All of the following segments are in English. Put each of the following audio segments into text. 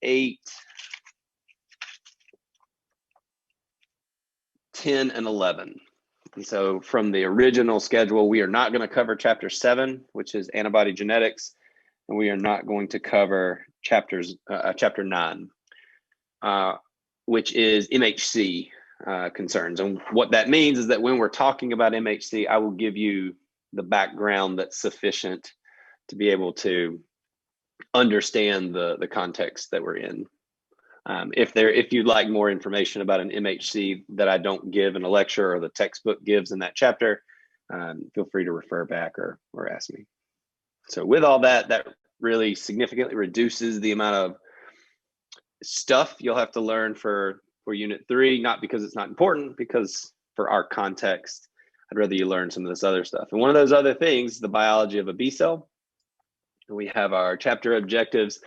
8, 10, and 11. And so from the original schedule, we are not going to cover chapter 7, which is antibody genetics, and we are not going to cover chapter 9, which is MHC concerns. And what that means is that when we're talking about MHC, I will give you the background that's sufficient to be able to understand the context that we're in. If you'd like more information about an MHC that I don't give in a lecture or the textbook gives in that chapter, feel free to refer back or ask me. So with all that, that really significantly reduces the amount of stuff you'll have to learn for Unit 3, not because it's not important, because for our context, I'd rather you learn some of this other stuff. And one of those other things, the biology of a B cell. We have our chapter objectives.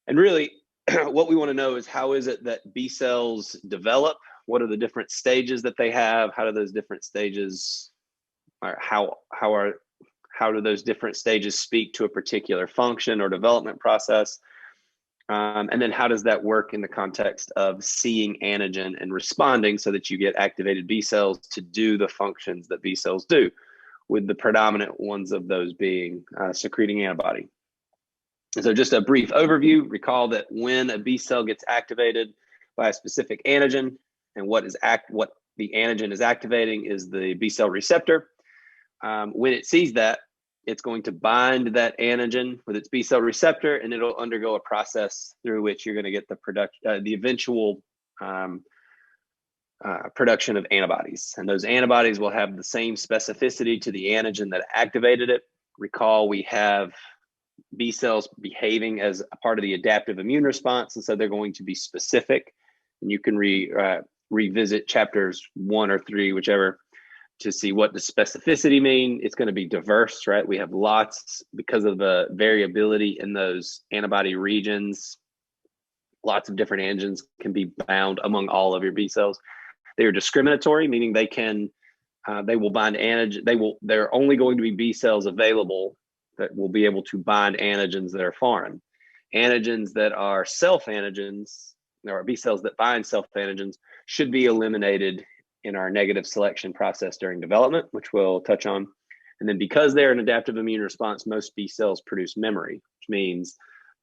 And really, what we want to know is how is it that B cells develop? What are the different stages that they have? How do those different stages, or how do those different stages speak to a particular function or development process? And then how does that work in the context of seeing antigen and responding so that you get activated B cells to do the functions that B cells do, with the predominant ones of those being secreting antibody. So just a brief overview, recall that when a B cell gets activated by a specific antigen, and what the antigen is activating is the B cell receptor. When it sees that, it's going to bind that antigen with its B cell receptor, and it'll undergo a process through which you're going to get the eventual production of antibodies. And those antibodies will have the same specificity to the antigen that activated it. Recall, we have B cells behaving as a part of the adaptive immune response, and so they're going to be specific. And you can revisit chapters 1 or 3, whichever, to see what does specificity mean. It's going to be diverse, right? We have lots, because of the variability in those antibody regions, lots of different antigens can be bound among all of your B cells. They are discriminatory, meaning they will bind antigen. They're only going to be B cells available that will be able to bind antigens that are foreign. Antigens that are self-antigens, or B cells that bind self-antigens, should be eliminated in our negative selection process during development, which we'll touch on. And then because they're an adaptive immune response, most B cells produce memory, which means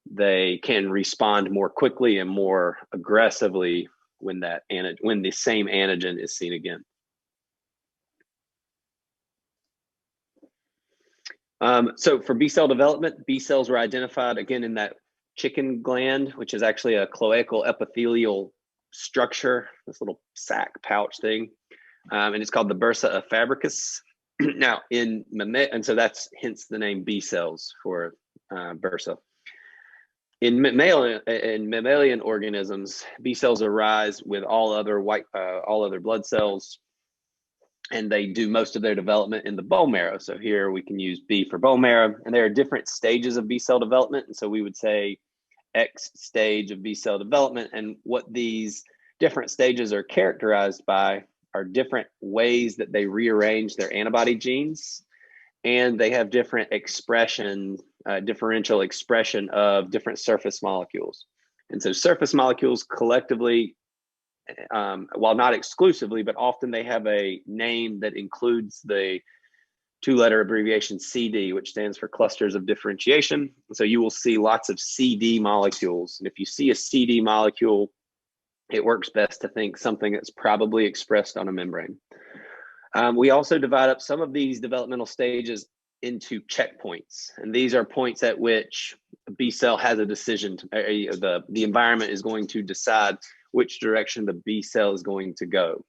they can respond more quickly and more aggressively when the same antigen is seen again. So for B cell development, B cells were identified again in that chicken gland, which is actually a cloacal epithelial structure, this little sac pouch thing, and it's called the bursa of Fabricus. Now, and so that's hence the name B cells for bursa. In mammalian organisms, B cells arise with all other blood cells, and they do most of their development in the bone marrow. So here we can use B for bone marrow, and there are different stages of B cell development. And so we would say X stage of B cell development. And what these different stages are characterized by are different ways that they rearrange their antibody genes, and they have different differential expression of different surface molecules. And so surface molecules collectively, while not exclusively, but often they have a name that includes the 2-letter abbreviation CD, which stands for clusters of differentiation. So you will see lots of CD molecules. And if you see a CD molecule, it works best to think something that's probably expressed on a membrane. We also divide up some of these developmental stages into checkpoints. And these are points at which a B cell has a decision. The environment is going to decide which direction the B cell is going to go.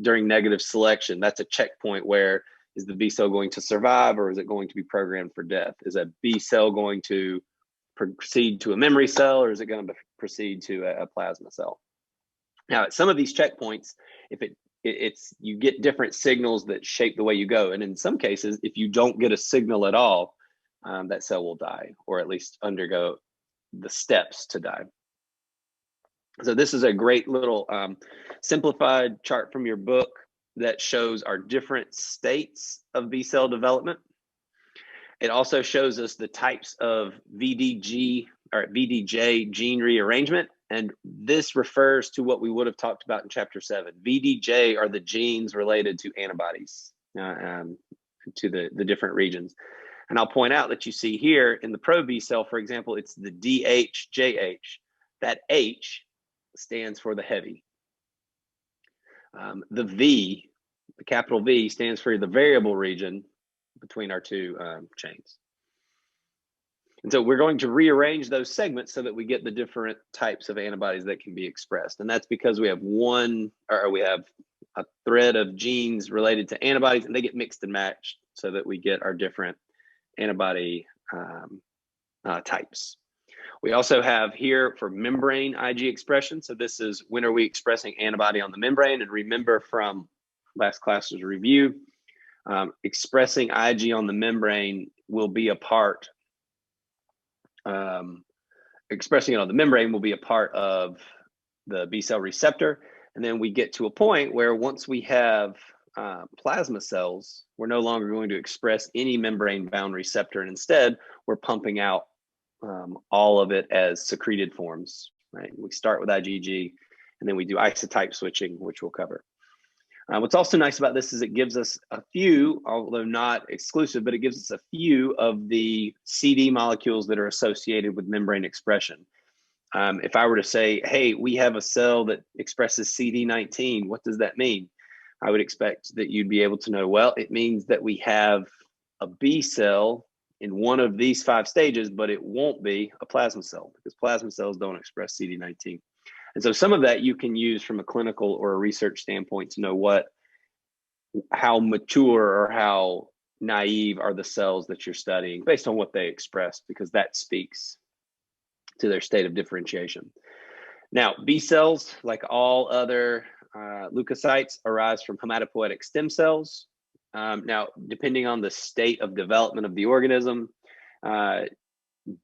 During negative selection, that's a checkpoint where is the B cell going to survive, or is it going to be programmed for death? Is a B cell going to proceed to a memory cell, or is it going to proceed to a plasma cell? Now, at some of these checkpoints, you get different signals that shape the way you go. And in some cases, if you don't get a signal at all, that cell will die, or at least undergo the steps to die. So this is a great little simplified chart from your book that shows our different states of B cell development. It also shows us the types of VDG VDJ gene rearrangement. And this refers to what we would have talked about in chapter 7. VDJ are the genes related to antibodies to the different regions. And I'll point out that you see here in the pro B cell, for example, it's the DHJH. That H stands for the heavy. The V, the capital V, stands for the variable region between our two chains. And so we're going to rearrange those segments so that we get the different types of antibodies that can be expressed. And that's because we have a thread of genes related to antibodies, and they get mixed and matched so that we get our different antibody types. We also have here for membrane Ig expression. So this is when are we expressing antibody on the membrane? And remember from last class's review, expressing Ig on the membrane will be a part expressing it on the membrane will be a part of the B cell receptor. And then we get to a point where once we have plasma cells, we're no longer going to express any membrane bound receptor. And instead, we're pumping out all of it as secreted forms, right? We start with IgG and then we do isotype switching, which we'll cover. What's also nice about this is it gives us a few, although not exclusive, but it gives us a few of the CD molecules that are associated with membrane expression. If I were to say, hey, we have a cell that expresses CD19, what does that mean? I would expect that you'd be able to know, well, it means that we have a B cell in one of these 5 stages, but it won't be a plasma cell because plasma cells don't express CD19. And so some of that you can use from a clinical or a research standpoint to know how mature or how naive are the cells that you're studying based on what they express, because that speaks to their state of differentiation. Now, B cells, like all other leukocytes, arise from hematopoietic stem cells. Now, depending on the state of development of the organism,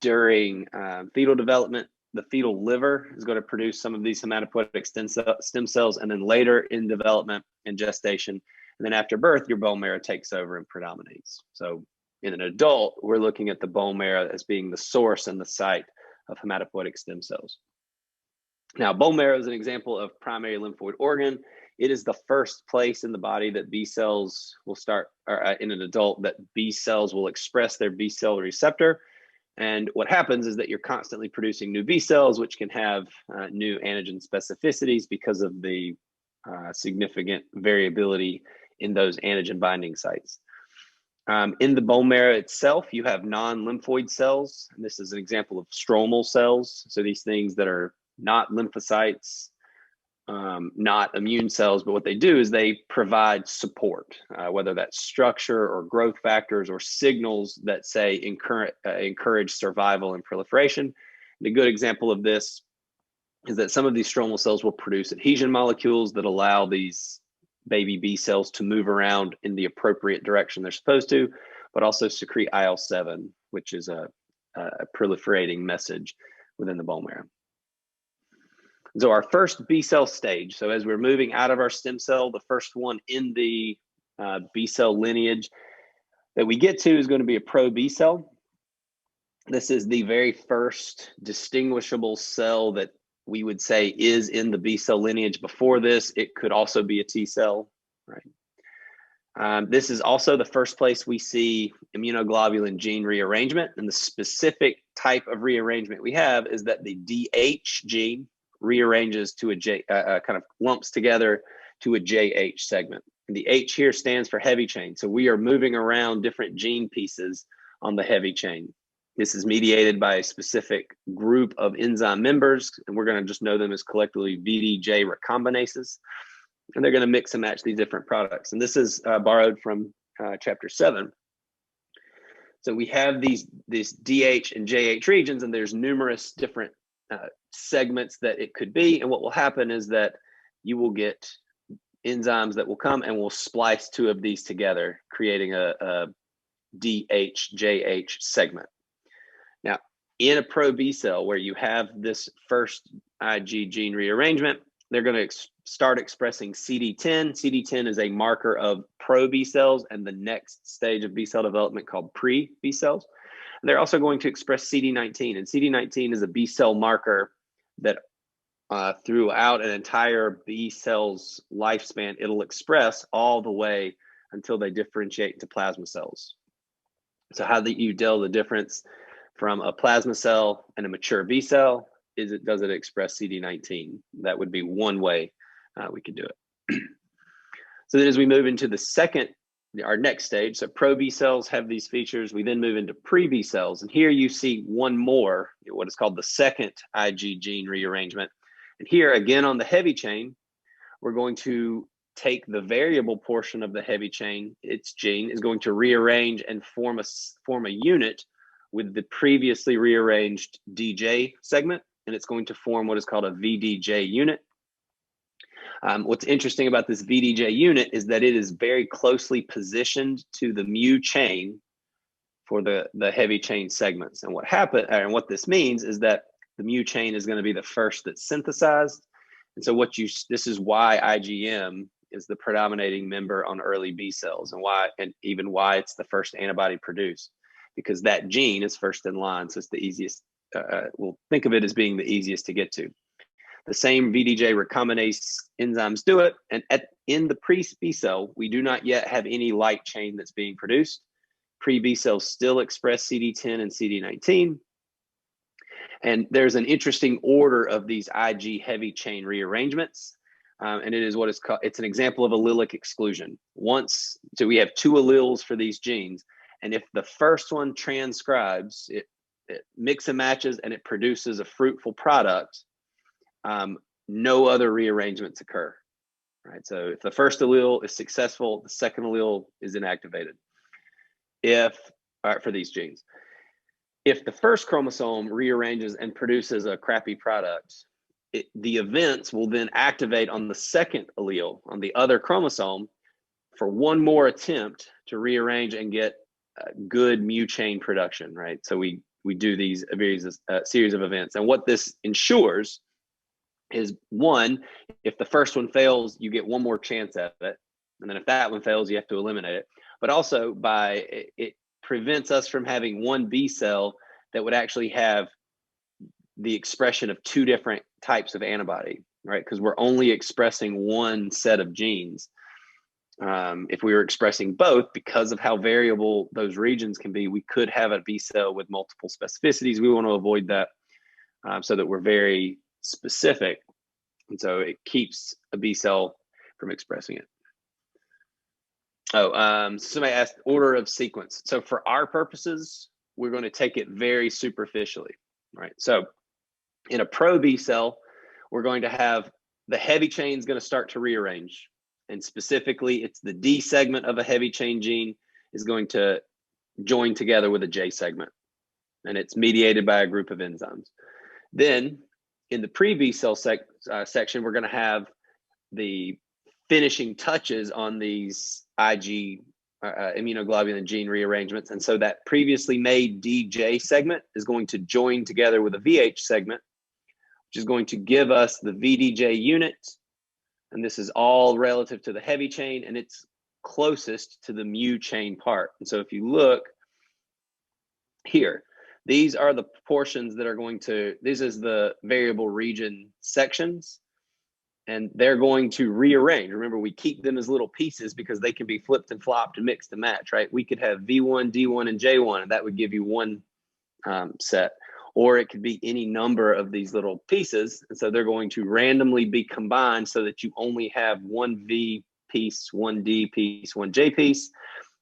during fetal development, the fetal liver is going to produce some of these hematopoietic stem cells, and then later in development and gestation, and then after birth, your bone marrow takes over and predominates. So in an adult, we're looking at the bone marrow as being the source and the site of hematopoietic stem cells. Now, bone marrow is an example of primary lymphoid organ. It is the first place in the body that B cells will start, or in an adult, that B cells will express their B cell receptor. And what happens is that you're constantly producing new B cells, which can have new antigen specificities because of the significant variability in those antigen binding sites. In the bone marrow itself, you have non-lymphoid cells. And this is an example of stromal cells. So these things that are not lymphocytes, not immune cells, but what they do is they provide support, whether that's structure or growth factors or signals that say encourage survival and proliferation. And a good example of this is that some of these stromal cells will produce adhesion molecules that allow these baby B cells to move around in the appropriate direction they're supposed to, but also secrete IL-7, which is a proliferating message within the bone marrow. So our first B cell stage, so as we're moving out of our stem cell, the first one in the B cell lineage that we get to is going to be a pro B cell. This is the very first distinguishable cell that we would say is in the B cell lineage. Before this, it could also be a T cell, right? This is also the first place we see immunoglobulin gene rearrangement, and the specific type of rearrangement we have is that the DH gene rearranges to kind of lumps together to a JH segment. And the H here stands for heavy chain. So we are moving around different gene pieces on the heavy chain. This is mediated by a specific group of enzyme members, and we're going to just know them as collectively VDJ recombinases. And they're going to mix and match these different products. And this is borrowed from chapter 7. So we have these DH and JH regions, and there's numerous different segments that it could be. And what will happen is that you will get enzymes that will come and will splice 2 of these together, creating a DH-JH segment. Now, in a pro B cell where you have this first Ig gene rearrangement, they're going to start expressing CD10. CD10 is a marker of pro B cells and the next stage of B cell development called pre B cells. They're also going to express CD19, and CD19 is a B cell marker that throughout an entire B cell's lifespan, it'll express all the way until they differentiate into plasma cells. So how do you tell the difference from a plasma cell and a mature B cell? Does it express CD19? That would be one way we could do it. So then as we move into our next stage, so pro B cells have these features. We then move into pre B cells. And here you see one more, what is called the second Ig gene rearrangement. And here again on the heavy chain, we're going to take the variable portion of the heavy chain. Its gene is going to rearrange and form a unit with the previously rearranged DJ segment, and it's going to form what is called a VDJ unit. What's interesting about this VDJ unit is that it is very closely positioned to the mu chain for the heavy chain segments. And what this means is that the mu chain is going to be the first that's synthesized. And so this is why IgM is the predominating member on early B cells, and even why it's the first antibody produced, because that gene is first in line. So it's the easiest, we'll think of it as being the easiest to get to. The same VDJ recombinase enzymes do it. And in the pre-B cell, we do not yet have any light chain that's being produced. Pre-B cells still express CD10 and CD19. And there's an interesting order of these Ig heavy chain rearrangements. And it is what is called, it's an example of allelic exclusion. So we have two alleles for these genes. And if the first one transcribes, it mix and matches and it produces a fruitful product, no other rearrangements occur, right? So if the first allele is successful, the second allele is inactivated. For these genes. If the first chromosome rearranges and produces a crappy product, the events will then activate on the second allele, on the other chromosome, for one more attempt to rearrange and get good mu chain production, right? So we do these series of events. And what this ensures is, one, if the first one fails, you get one more chance at it. And then if that one fails, you have to eliminate it. But also it prevents us from having one B cell that would actually have the expression of two different types of antibody, right? Because we're only expressing one set of genes. If we were expressing both, because of how variable those regions can be, we could have a B cell with multiple specificities. We want to avoid that so that we're very specific. And so it keeps a B cell from expressing it. Somebody asked order of sequence. So for our purposes, we're going to take it very superficially, right? So in a pro B cell, we're going to have the heavy chain is going to start to rearrange. And specifically, it's the D segment of a heavy chain gene is going to join together with a J segment. And it's mediated by a group of enzymes. Then in the pre-B cell section, we're going to have the finishing touches on these Ig immunoglobulin gene rearrangements. And so that previously made DJ segment is going to join together with a VH segment, which is going to give us the VDJ unit. And this is all relative to the heavy chain, and it's closest to the mu chain part. And so if you look here, these are the portions that are this is the variable region sections, and they're going to rearrange. Remember, we keep them as little pieces because they can be flipped and flopped and mixed and matched, right? We could have V1, D1, and J1, and that would give you one set. Or it could be any number of these little pieces. And so they're going to randomly be combined so that you only have one V piece, one D piece, one J piece.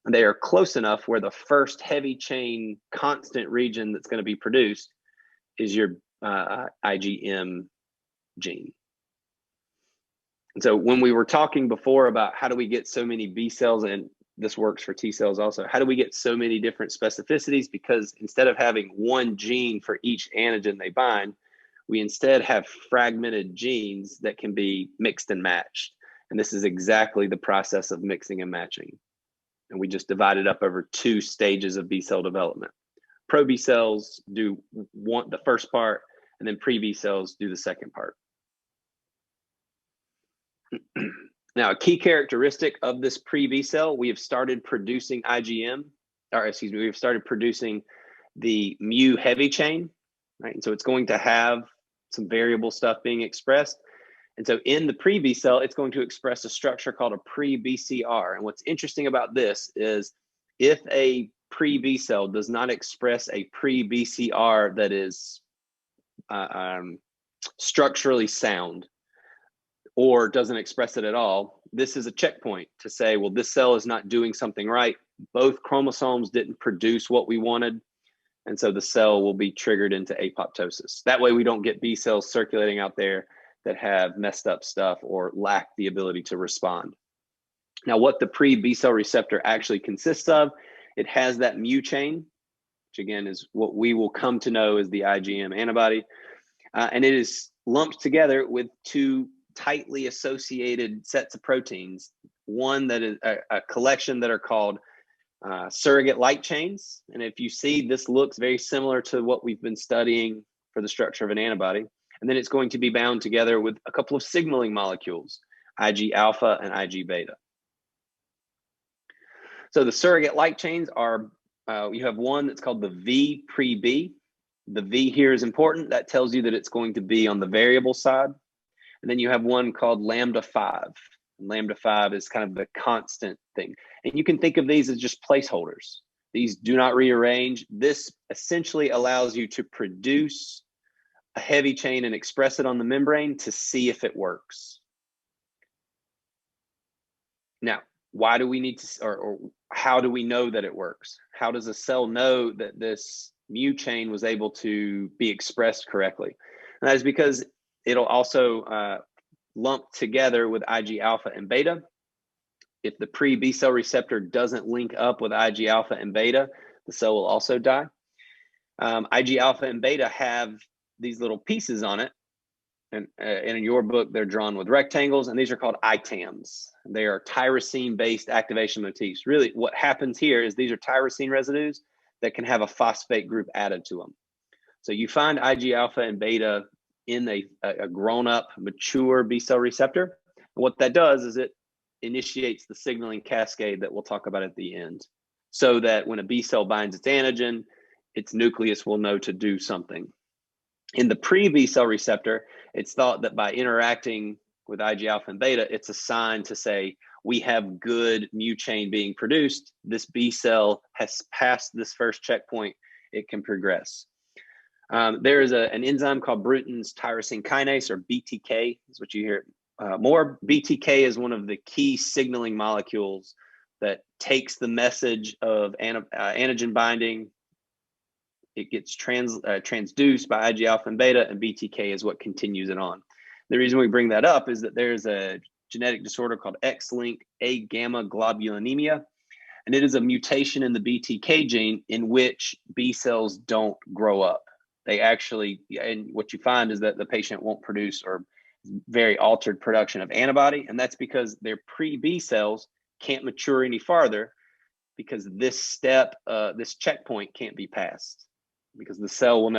And they are close enough where the first heavy chain constant region that's going to be produced is your IgM gene. And so when we were talking before about how do we get so many B cells, and this works for T cells also, how do we get so many different specificities? Because instead of having one gene for each antigen they bind, we instead have fragmented genes that can be mixed and matched. And this is exactly the process of mixing and matching. And we just divide it up over two stages of B cell development. Pro B cells do the first part, and then pre B cells do the second part. Now, a key characteristic of this pre-B cell, we have started producing IgM, we have started producing the mu heavy chain, right? And so it's going to have some variable stuff being expressed. And so in the pre-B cell, it's going to express a structure called a pre-BCR. And what's interesting about this is if a pre-B cell does not express a pre-BCR that is structurally sound, or doesn't express it at all, this is a checkpoint to say, well, this cell is not doing something right. Both chromosomes didn't produce what we wanted. And so the cell will be triggered into apoptosis. That way we don't get B cells circulating out there that have messed up stuff or lack the ability to respond. Now, what the pre-B cell receptor actually consists of, it has that mu chain, which again is what we will come to know as the IgM antibody. And it is lumped together with two tightly associated sets of proteins. One that is a collection that are called surrogate light chains. And if you see, this looks very similar to what we've been studying for the structure of an antibody. And then it's going to be bound together with a couple of signaling molecules, Ig alpha and Ig beta. So the surrogate light chains are, you have one that's called the V pre-B. The V here is important. That tells you that it's going to be on the variable side. And then you have one called lambda 5. And lambda 5 is kind of the constant thing. And you can think of these as just placeholders. These do not rearrange. This essentially allows you to produce a heavy chain and express it on the membrane to see if it works. Now, why do we need to, or how do we know that it works? How does a cell know that this mu chain was able to be expressed correctly? And that is because it'll also lump together with Ig alpha and beta. If the pre-B cell receptor doesn't link up with Ig alpha and beta, the cell will also die. Ig alpha and beta have these little pieces on it. And in your book, they're drawn with rectangles, and these are called ITAMs. They are tyrosine-based activation motifs. Really, what happens here is these are tyrosine residues that can have a phosphate group added to them. So you find Ig alpha and beta in a grown-up, mature B cell receptor. And what that does is it initiates the signaling cascade that we'll talk about at the end, so that when a B cell binds its antigen, its nucleus will know to do something. In the pre-B cell receptor, it's thought that by interacting with Ig alpha and beta, it's a sign to say, we have good mu chain being produced. This B cell has passed this first checkpoint. It can progress. There is an enzyme called Bruton's tyrosine kinase, or BTK, is what you hear more. BTK is one of the key signaling molecules that takes the message of antigen binding. It gets transduced by Ig alpha and beta, and BTK is what continues it on. The reason we bring that up is that there's a genetic disorder called X-linked A-gamma globulinemia, and it is a mutation in the BTK gene in which B cells don't grow up. They actually, and what you find is that the patient won't produce or very altered production of antibody, and that's because their pre-B cells can't mature any farther because this step, this checkpoint can't be passed. Because the cell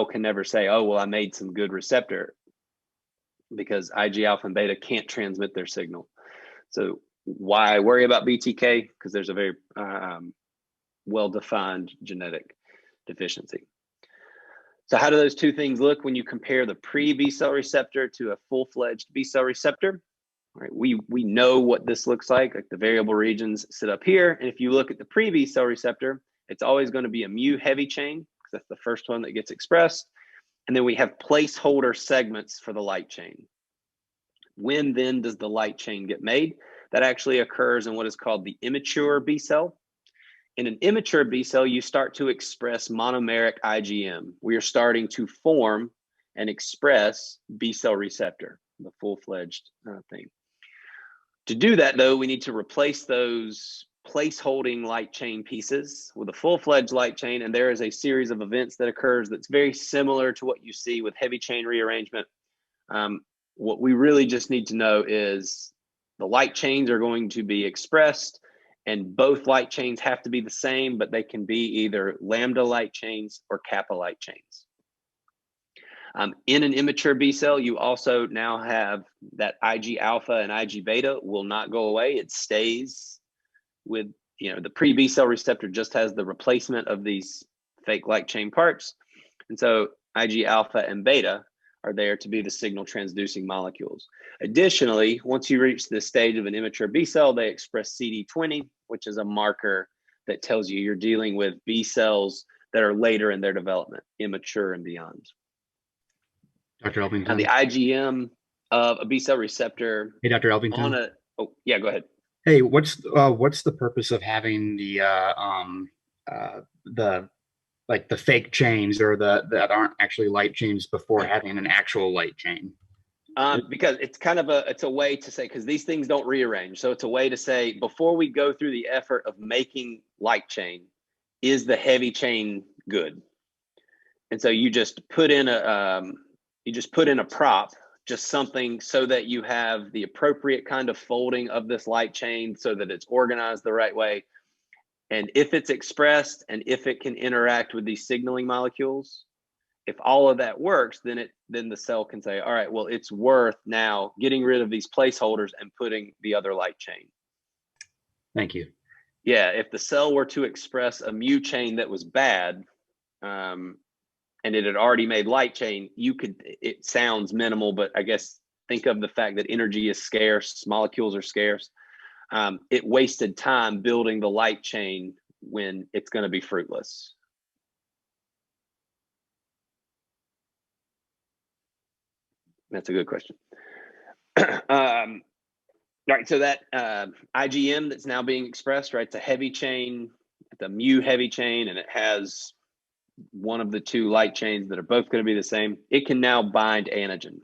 can never say, oh, well, I made some good receptor, because Ig alpha and beta can't transmit their signal. So why worry about BTK? Because there's a very well-defined genetic deficiency. So how do those two things look when you compare the pre-B cell receptor to a full-fledged B cell receptor? All right, we know what this looks like the variable regions sit up here. And if you look at the pre-B cell receptor, it's always going to be a mu heavy chain, because that's the first one that gets expressed. And then we have placeholder segments for the light chain. When then does the light chain get made? That actually occurs in what is called the immature B cell. In an immature B cell, you start to express monomeric IgM. We are starting to form and express B cell receptor, the full-fledged thing. To do that, though, we need to replace those place-holding light chain pieces with a full-fledged light chain, and there is a series of events that occurs that's very similar to what you see with heavy chain rearrangement. What we really just need to know is the light chains are going to be expressed, and both light chains have to be the same, but they can be either lambda light chains or kappa light chains. In an immature B cell, you also now have that Ig alpha and Ig beta will not go away. It stays with, the pre-B cell receptor just has the replacement of these fake light chain parts. And so Ig alpha and beta are there to be the signal transducing molecules. Additionally, once you reach this stage of an immature B cell, they express CD20, which is a marker that tells you you're dealing with B cells that are later in their development, immature and beyond. Dr. Now, Elvington. the IgM of a B cell receptor Hey, Dr. Elvington. Oh, yeah, go ahead. Hey, what's the purpose of having the like the fake chains or the that aren't actually light chains before having an actual light chain? Because it's kind of it's a way to say, because these things don't rearrange. So it's a way to say, before we go through the effort of making light chain, is the heavy chain good? And so you just put in a prop, just something so that you have the appropriate kind of folding of this light chain so that it's organized the right way. And if it's expressed and if it can interact with these signaling molecules, if all of that works, then the cell can say, all right, well, it's worth now getting rid of these placeholders and putting the other light chain. Thank you. Yeah, if the cell were to express a mu chain that was bad, and it had already made light chain, it sounds minimal, but I guess think of the fact that energy is scarce, molecules are scarce. It wasted time building the light chain when it's going to be fruitless. That's a good question. Right, so that IgM that's now being expressed, right, it's a heavy chain, it's a mu heavy chain, and it has one of the two light chains that are both going to be the same. It can now bind antigen.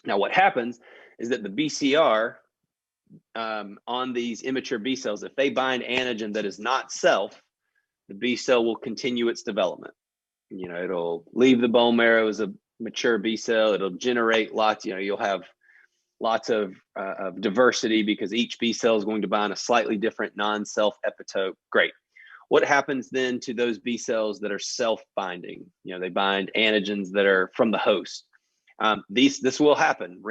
Now, what happens is that the BCR on these immature B cells, if they bind antigen that is not self, the B cell will continue its development. It'll leave the bone marrow as a mature B cell. It'll generate lots, you'll have lots of diversity because each B cell is going to bind a slightly different non-self epitope. Great. What happens then to those B cells that are self-binding? They bind antigens that are from the host. This will happen.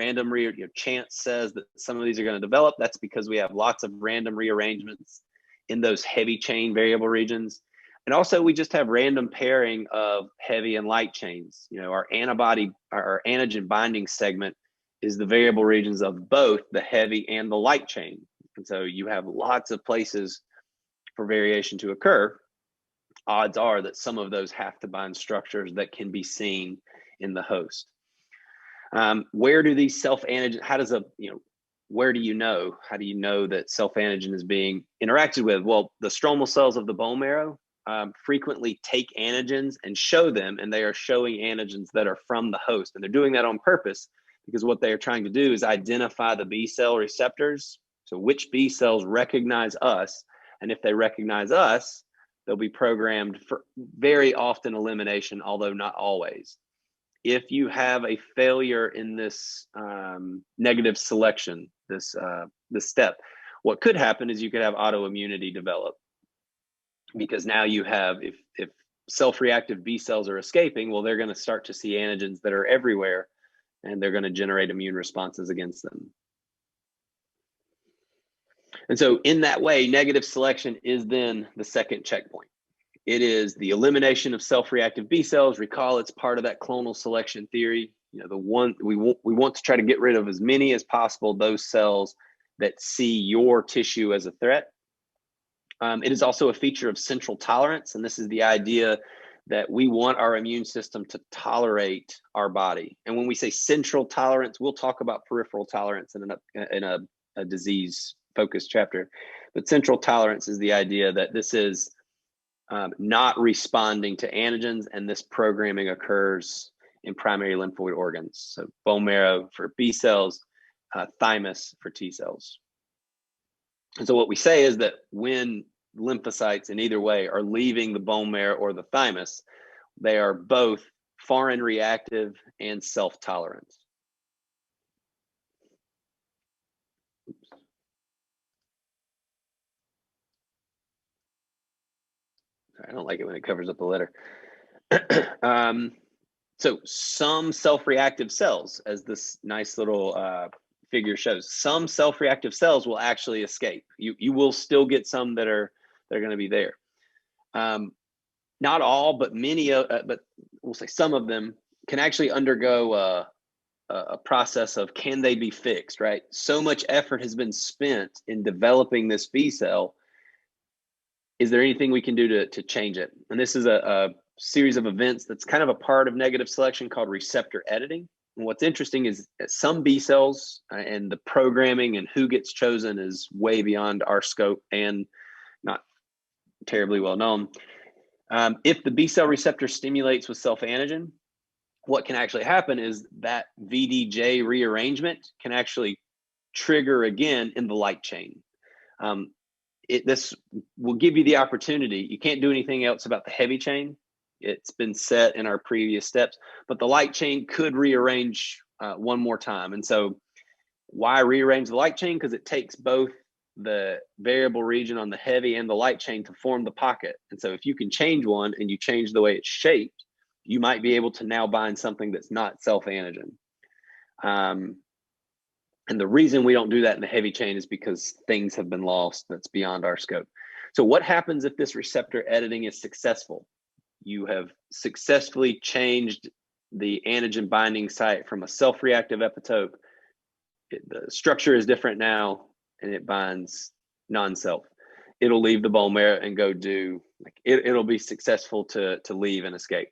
Chance says that some of these are going to develop. That's because we have lots of random rearrangements in those heavy chain variable regions. And also we just have random pairing of heavy and light chains. Our antigen binding segment is the variable regions of both the heavy and the light chain. And so you have lots of places for variation to occur. Odds are that some of those have to bind structures that can be seen in the host. Where do these self-antigen, where do you know? How do you know that self-antigen is being interacted with? Well, the stromal cells of the bone marrow frequently take antigens and show them, and they are showing antigens that are from the host. And they're doing that on purpose because what they are trying to do is identify the B cell receptors. So which B cells recognize us, and if they recognize us, they'll be programmed for very often elimination, although not always. If you have a failure in this negative selection, this step, what could happen is you could have autoimmunity develop, because now you have, if self-reactive B cells are escaping, well, they're going to start to see antigens that are everywhere, and they're going to generate immune responses against them. And so in that way, negative selection is then the second checkpoint. It is the elimination of self-reactive B cells. Recall, it's part of that clonal selection theory. The one we want to try to get rid of as many as possible, those cells that see your tissue as a threat. It is also a feature of central tolerance, and this is the idea that we want our immune system to tolerate our body. And when we say central tolerance, we'll talk about peripheral tolerance in a disease-focused chapter. But central tolerance is the idea that this is not responding to antigens, and this programming occurs in primary lymphoid organs. So bone marrow for B cells, thymus for T cells. And so what we say is that when lymphocytes in either way are leaving the bone marrow or the thymus, they are both foreign reactive and self-tolerant. I don't like it when it covers up the letter. So some self-reactive cells, as this nice little figure shows, some self-reactive cells will actually escape. You will still get some that are going to be there. not all, but many, but we'll say some of them can actually undergo a process of, can they be fixed, right? So much effort has been spent in developing this B cell. Is there anything we can do to change it? And this is a series of events that's kind of a part of negative selection called receptor editing. And what's interesting is that some B cells and the programming and who gets chosen is way beyond our scope and not terribly well known. If the B cell receptor stimulates with self-antigen, what can actually happen is that VDJ rearrangement can actually trigger again in the light chain. This will give you the opportunity. You can't do anything else about the heavy chain. It's been set in our previous steps, but the light chain could rearrange one more time. And so why rearrange the light chain? Because it takes both the variable region on the heavy and the light chain to form the pocket. And so if you can change one and you change the way it's shaped, you might be able to now bind something that's not self-antigen. And the reason we don't do that in the heavy chain is because things have been lost that's beyond our scope. So what happens if this receptor editing is successful? You have successfully changed the antigen binding site from a self-reactive epitope. The structure is different now, and it binds non-self. It'll leave the bone marrow and go do, it'll be successful to leave and escape.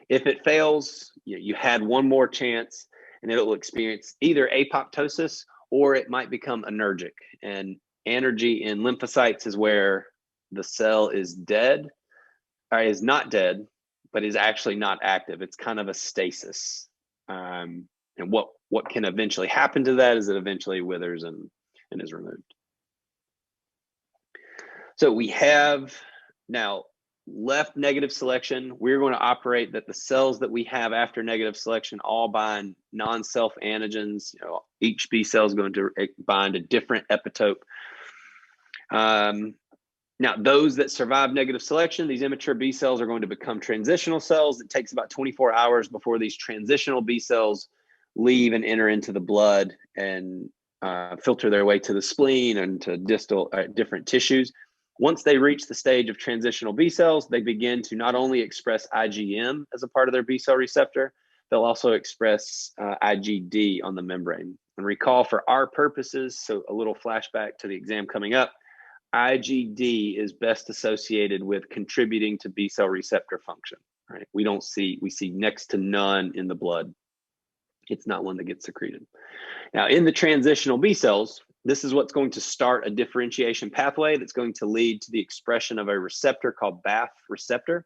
If it fails, you had one more chance, and it'll experience either apoptosis or it might become anergic. And anergy in lymphocytes is where the cell is dead, or is not dead, but is actually not active. It's kind of a stasis. And what can eventually happen to that is it eventually withers and is removed. So we have now left negative selection. We're going to operate that the cells that we have after negative selection all bind non-self antigens. Each B cell is going to bind a different epitope. Now, those that survive negative selection, these immature B cells are going to become transitional cells. It takes about 24 hours before these transitional B cells leave and enter into the blood and filter their way to the spleen and to distal different tissues. Once they reach the stage of transitional B cells, they begin to not only express IgM as a part of their B cell receptor, they'll also express IgD on the membrane. And recall, for our purposes, so a little flashback to the exam coming up, IgD is best associated with contributing to B cell receptor function. Right? We see next to none in the blood. It's not one that gets secreted. Now, in the transitional B cells, this is what's going to start a differentiation pathway that's going to lead to the expression of a receptor called BAFF receptor.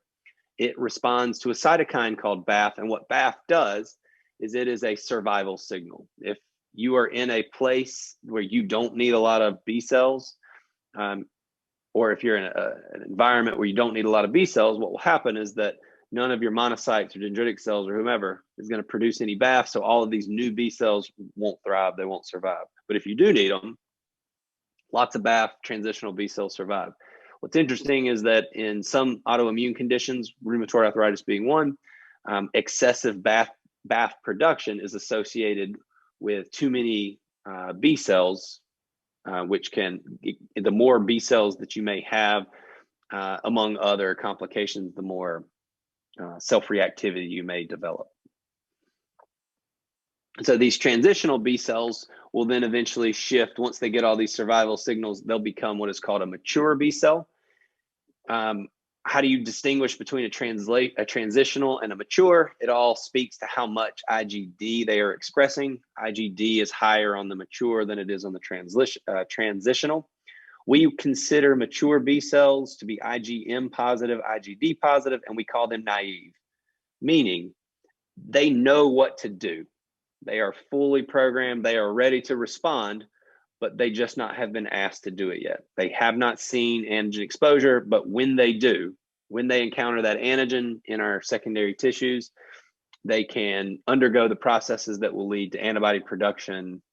It responds to a cytokine called BAFF, and what BAFF does is it is a survival signal. If you are in a place where you don't need a lot of B cells, or if you're in an environment where you don't need a lot of B cells, what will happen is that none of your monocytes or dendritic cells or whomever is going to produce any BAFF, so all of these new B cells won't thrive, they won't survive. But if you do need them, lots of BAFF transitional B cells survive. What's interesting is that in some autoimmune conditions, rheumatoid arthritis being one, excessive BAFF production is associated with too many B cells, which can, the more B cells that you may have, among other complications, the more self-reactivity you may develop. So these transitional B cells will then eventually shift. Once they get all these survival signals, they'll become what is called a mature B cell. How do you distinguish between a transitional and a mature? It all speaks to how much IgD they are expressing. IgD is higher on the mature than it is on the transitional. We consider mature B cells to be IgM positive, IgD positive, and we call them naive, meaning they know what to do. They are fully programmed. They are ready to respond, but they just not have been asked to do it yet. They have not seen antigen exposure, but when they do, when they encounter that antigen in our secondary tissues, they can undergo the processes that will lead to antibody production,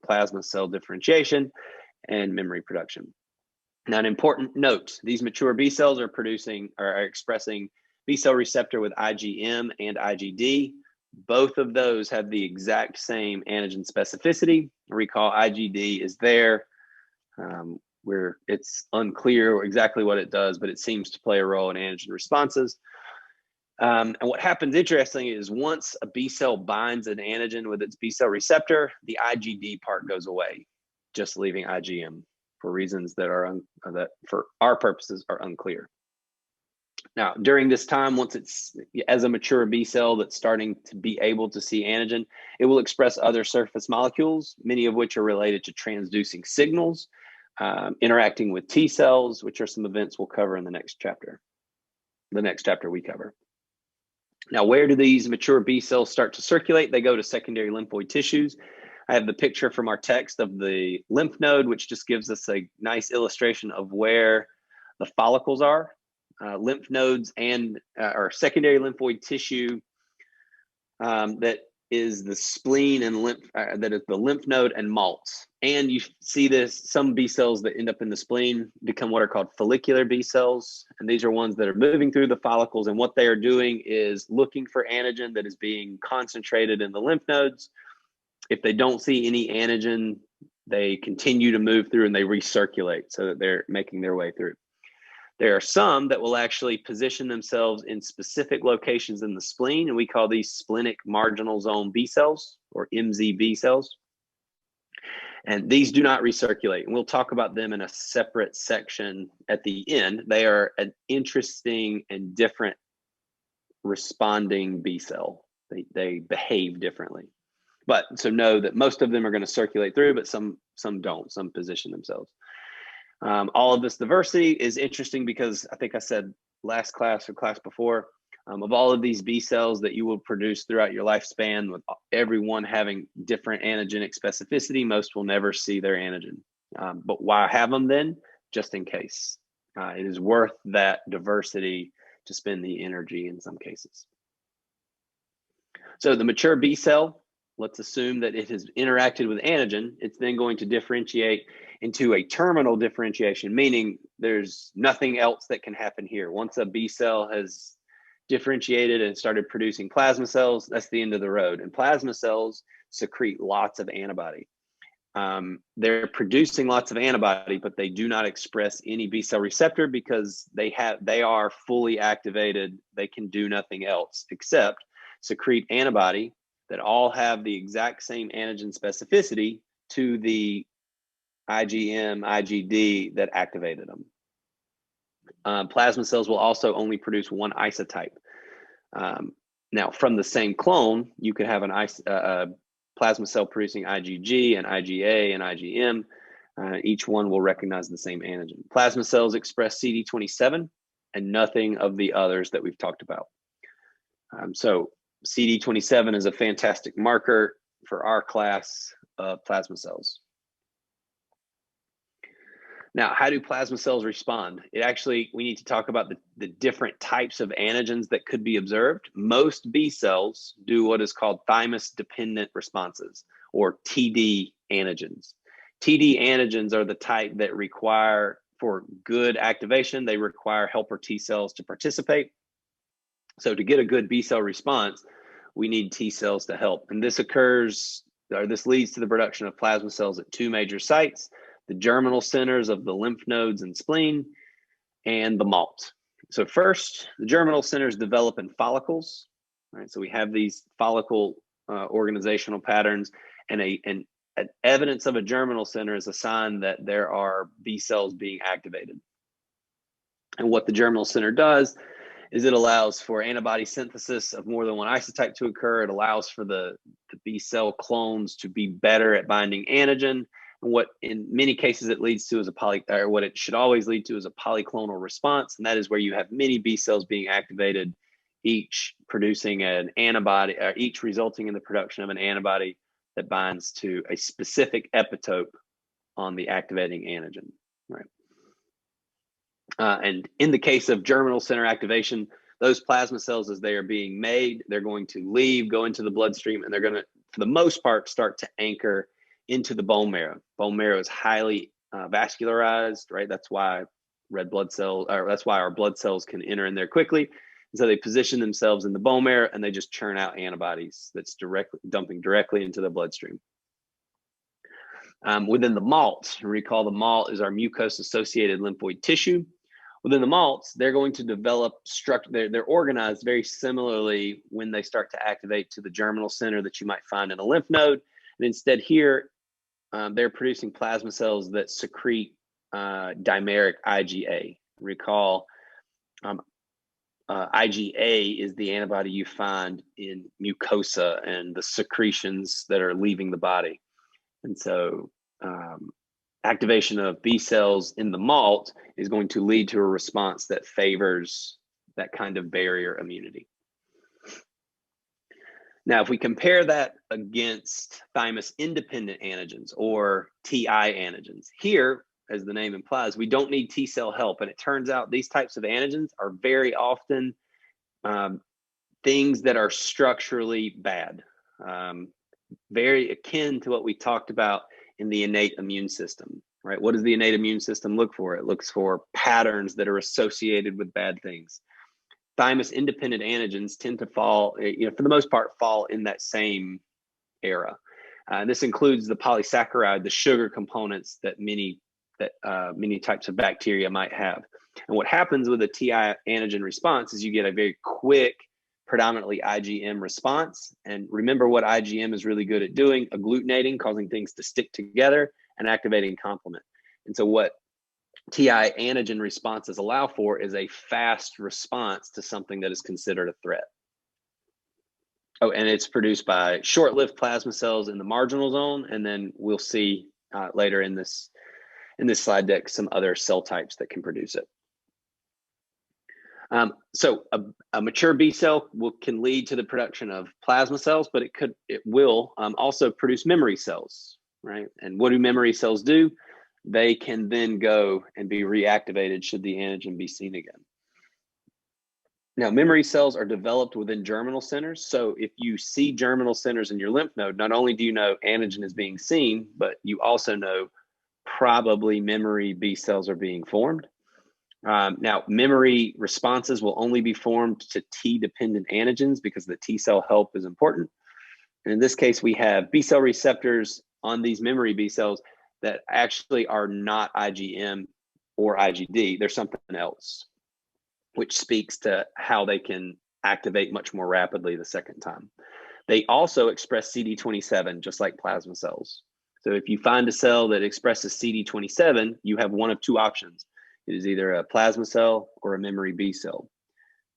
plasma cell differentiation, and memory production. Now, an important note, these mature B cells are expressing B cell receptor with IgM and IgD. Both of those have the exact same antigen specificity. Recall, IgD is there where it's unclear exactly what it does, but it seems to play a role in antigen responses. And what happens, interestingly, is once a B cell binds an antigen with its B cell receptor, the IgD part goes away, just leaving IgM for reasons that are that for our purposes are unclear. Now, during this time, once it's as a mature B cell that's starting to be able to see antigen, it will express other surface molecules, many of which are related to transducing signals, interacting with T cells, which are some events we'll cover in the next chapter we cover. Now, where do these mature B cells start to circulate? They go to secondary lymphoid tissues. I have the picture from our text of the lymph node, which just gives us a nice illustration of where the follicles are. Lymph nodes and or secondary lymphoid tissue that is the spleen and lymph, that is the lymph node and malts. And you see this, some B cells that end up in the spleen become what are called follicular B cells. And these are ones that are moving through the follicles. And what they are doing is looking for antigen that is being concentrated in the lymph nodes. If they don't see any antigen, they continue to move through and they recirculate so that they're making their way through. There are some that will actually position themselves in specific locations in the spleen, and we call these splenic marginal zone B cells, or MZB cells. And these do not recirculate, and we'll talk about them in a separate section at the end. They are an interesting and different responding B cell. They behave differently. But so know that most of them are going to circulate through, but some don't, some position themselves. All of this diversity is interesting because I think I said last class or class before, of all of these B cells that you will produce throughout your lifespan, with everyone having different antigenic specificity, most will never see their antigen. But why have them then? Just in case. It is worth that diversity to spend the energy in some cases. So the mature B cell, let's assume that it has interacted with antigen. It's then going to differentiate into a terminal differentiation, meaning there's nothing else that can happen here. Once a B cell has differentiated and started producing plasma cells, that's the end of the road. And plasma cells secrete lots of antibody. They're producing lots of antibody, but they do not express any B cell receptor because they are fully activated. They can do nothing else except secrete antibody that all have the exact same antigen specificity to the IgM, IgD that activated them. Plasma cells will also only produce one isotype. Now, from the same clone, you could have a plasma cell producing IgG and IgA and IgM. Each one will recognize the same antigen. Plasma cells express CD27 and nothing of the others that we've talked about. So CD27 is a fantastic marker for our class of plasma cells. Now, how do plasma cells respond? We need to talk about the different types of antigens that could be observed. Most B cells do what is called thymus-dependent responses, or TD antigens. TD antigens are the type that require, for good activation, they require helper T cells to participate. So to get a good B cell response, we need T cells to help. And this leads to the production of plasma cells at two major sites: the germinal centers of the lymph nodes and spleen, and the malt. So first, the germinal centers develop in follicles. Right? So we have these follicle organizational patterns, and an evidence of a germinal center is a sign that there are B cells being activated. And what the germinal center does is it allows for antibody synthesis of more than one isotype to occur. It allows for the B cell clones to be better at binding antigen. And what in many cases it leads to is what it should always lead to is a polyclonal response. And that is where you have many B cells being activated, each producing an antibody, each resulting in the production of an antibody that binds to a specific epitope on the activating antigen, right? And in the case of germinal center activation, those plasma cells, as they are being made, they're going to leave, go into the bloodstream, and they're going to, for the most part, start to anchor into the bone marrow. Bone marrow is highly vascularized, right? That's why that's why our blood cells can enter in there quickly. And so they position themselves in the bone marrow and they just churn out antibodies that's dumping directly into the bloodstream. Within the malt, recall the malt is our mucose-associated lymphoid tissue. Within the malts, they're going to develop structure. They're organized very similarly when they start to activate to the germinal center that you might find in a lymph node. And instead here, they're producing plasma cells that secrete dimeric IgA. Recall, IgA is the antibody you find in mucosa and the secretions that are leaving the body. And so activation of B cells in the malt is going to lead to a response that favors that kind of barrier immunity. Now, if we compare that against thymus-independent antigens or TI antigens, here, as the name implies, we don't need T cell help. And it turns out these types of antigens are very often things that are structurally bad, very akin to what we talked about in the innate immune system, right? What does the innate immune system look for? It looks for patterns that are associated with bad things. Thymus-independent antigens tend to fall, for the most part, fall in that same era. This includes the polysaccharide, the sugar components that many types of bacteria might have. And what happens with a TI antigen response is you get a very quick, predominantly IgM response. And remember what IgM is really good at doing: agglutinating, causing things to stick together, and activating complement. And so what TI antigen responses allow for is a fast response to something that is considered a threat. Oh, and it's produced by short-lived plasma cells in the marginal zone. And then we'll see later in this slide deck some other cell types that can produce it. So a mature B cell can lead to the production of plasma cells, but it will also produce memory cells, right? And what do memory cells do? They can then go and be reactivated should the antigen be seen again. Now, memory cells are developed within germinal centers. So if you see germinal centers in your lymph node, not only do you know antigen is being seen, but you also know probably memory B cells are being formed. Now, memory responses will only be formed to T-dependent antigens because the T cell help is important. And in this case, we have B cell receptors on these memory B cells that actually are not IgM or IgD. They're something else, which speaks to how they can activate much more rapidly the second time. They also express CD27, just like plasma cells. So if you find a cell that expresses CD27, you have one of two options. It is either a plasma cell or a memory B cell.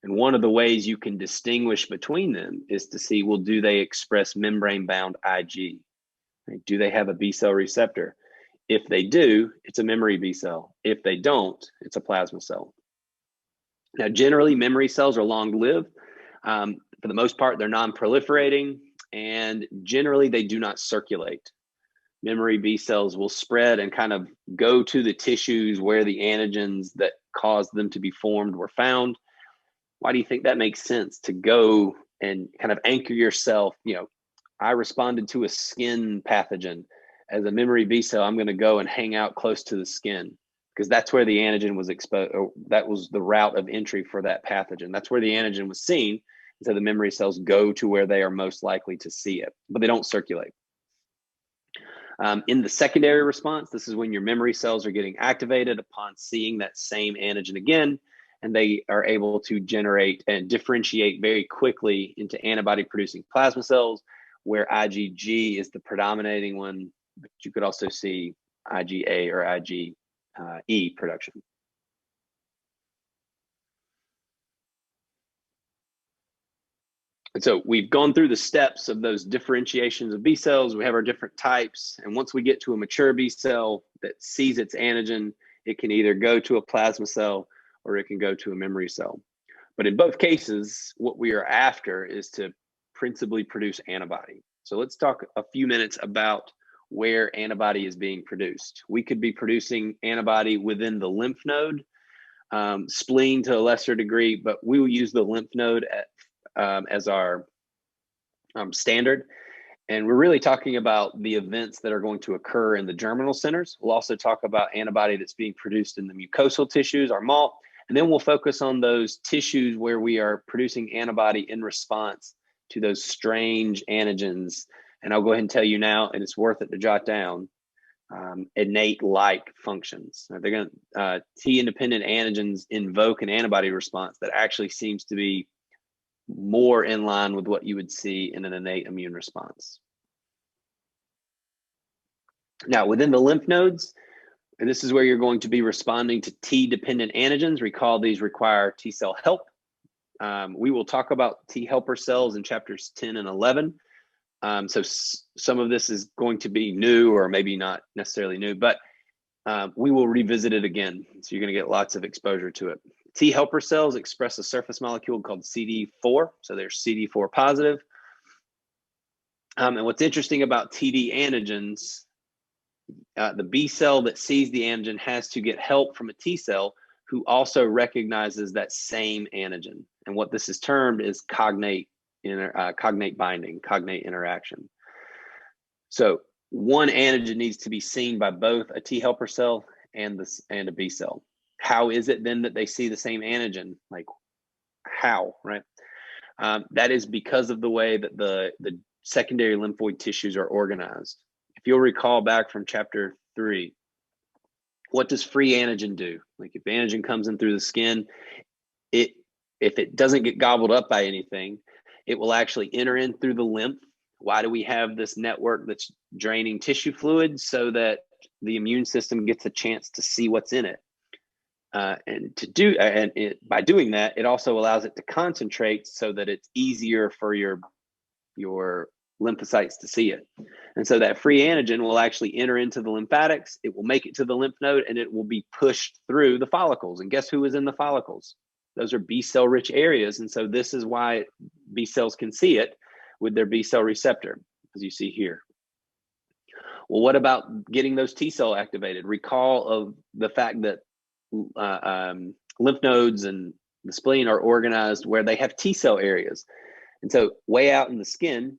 And one of the ways you can distinguish between them is to see, well, do they express membrane-bound Ig? Right? Do they have a B cell receptor? If they do, it's a memory B cell. If they don't, it's a plasma cell. Now, generally, memory cells are long-lived. For the most part, they're non-proliferating, and generally, they do not circulate. Memory B cells will spread and kind of go to the tissues where the antigens that caused them to be formed were found. Why do you think that makes sense, to go and kind of anchor yourself? I responded to a skin pathogen. As a memory B cell, I'm going to go and hang out close to the skin because that's where the antigen was exposed. That was the route of entry for that pathogen. That's where the antigen was seen. So the memory cells go to where they are most likely to see it, but they don't circulate. In the secondary response, this is when your memory cells are getting activated upon seeing that same antigen again, and they are able to generate and differentiate very quickly into antibody-producing plasma cells, where IgG is the predominating one, but you could also see IgA or IgE production. And so we've gone through the steps of those differentiations of B cells. We have our different types. And once we get to a mature B cell that sees its antigen, it can either go to a plasma cell or it can go to a memory cell. But in both cases, what we are after is to principally produce antibody. So let's talk a few minutes about where antibody is being produced. We could be producing antibody within the lymph node, spleen to a lesser degree, but we will use the lymph node as our standard. And we're really talking about the events that are going to occur in the germinal centers. We'll also talk about antibody that's being produced in the mucosal tissues, our malt, and then we'll focus on those tissues where we are producing antibody in response to those strange antigens. And I'll go ahead and tell you now, and it's worth it to jot down, innate-like functions. They're going to T-independent antigens invoke an antibody response that actually seems to be more in line with what you would see in an innate immune response. Now, within the lymph nodes, and this is where you're going to be responding to T-dependent antigens. Recall these require T cell help. We will talk about T helper cells in chapters 10 and 11. So some of this is going to be new, or maybe not necessarily new, but we will revisit it again. So you're going to get lots of exposure to it. T helper cells express a surface molecule called CD4. So they're CD4 positive. And what's interesting about TD antigens, the B cell that sees the antigen has to get help from a T cell who also recognizes that same antigen. And what this is termed is cognate binding, cognate interaction. So one antigen needs to be seen by both a T helper cell and a B cell. How is it then that they see the same antigen? Like how, right? That is because of the way that the secondary lymphoid tissues are organized. If you'll recall back from chapter 3, what does free antigen do? Like if antigen comes in through the skin, if it doesn't get gobbled up by anything, it will actually enter in through the lymph. Why do we have this network that's draining tissue fluid? So that the immune system gets a chance to see what's in it. By doing that, it also allows it to concentrate so that it's easier for your lymphocytes to see it. And so that free antigen will actually enter into the lymphatics. It will make it to the lymph node, and it will be pushed through the follicles. And guess who is in the follicles? Those are B cell rich areas. And so this is why B cells can see it with their B cell receptor, as you see here. Well, what about getting those T cell activated? Recall of the fact that lymph nodes and the spleen are organized where they have T cell areas. And so way out in the skin,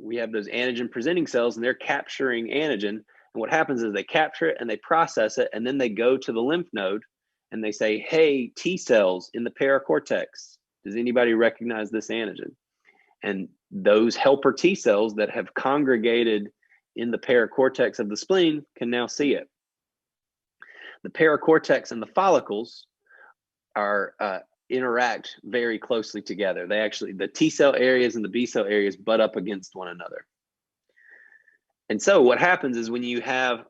we have those antigen presenting cells, and they're capturing antigen. And what happens is they capture it and they process it, and then they go to the lymph node and they say, hey, T cells in the paracortex, does anybody recognize this antigen? And those helper T cells that have congregated in the paracortex of the spleen can now see it. The paracortex and the follicles are interact very closely together. The T cell areas and the B cell areas butt up against one another. And so what happens is when you have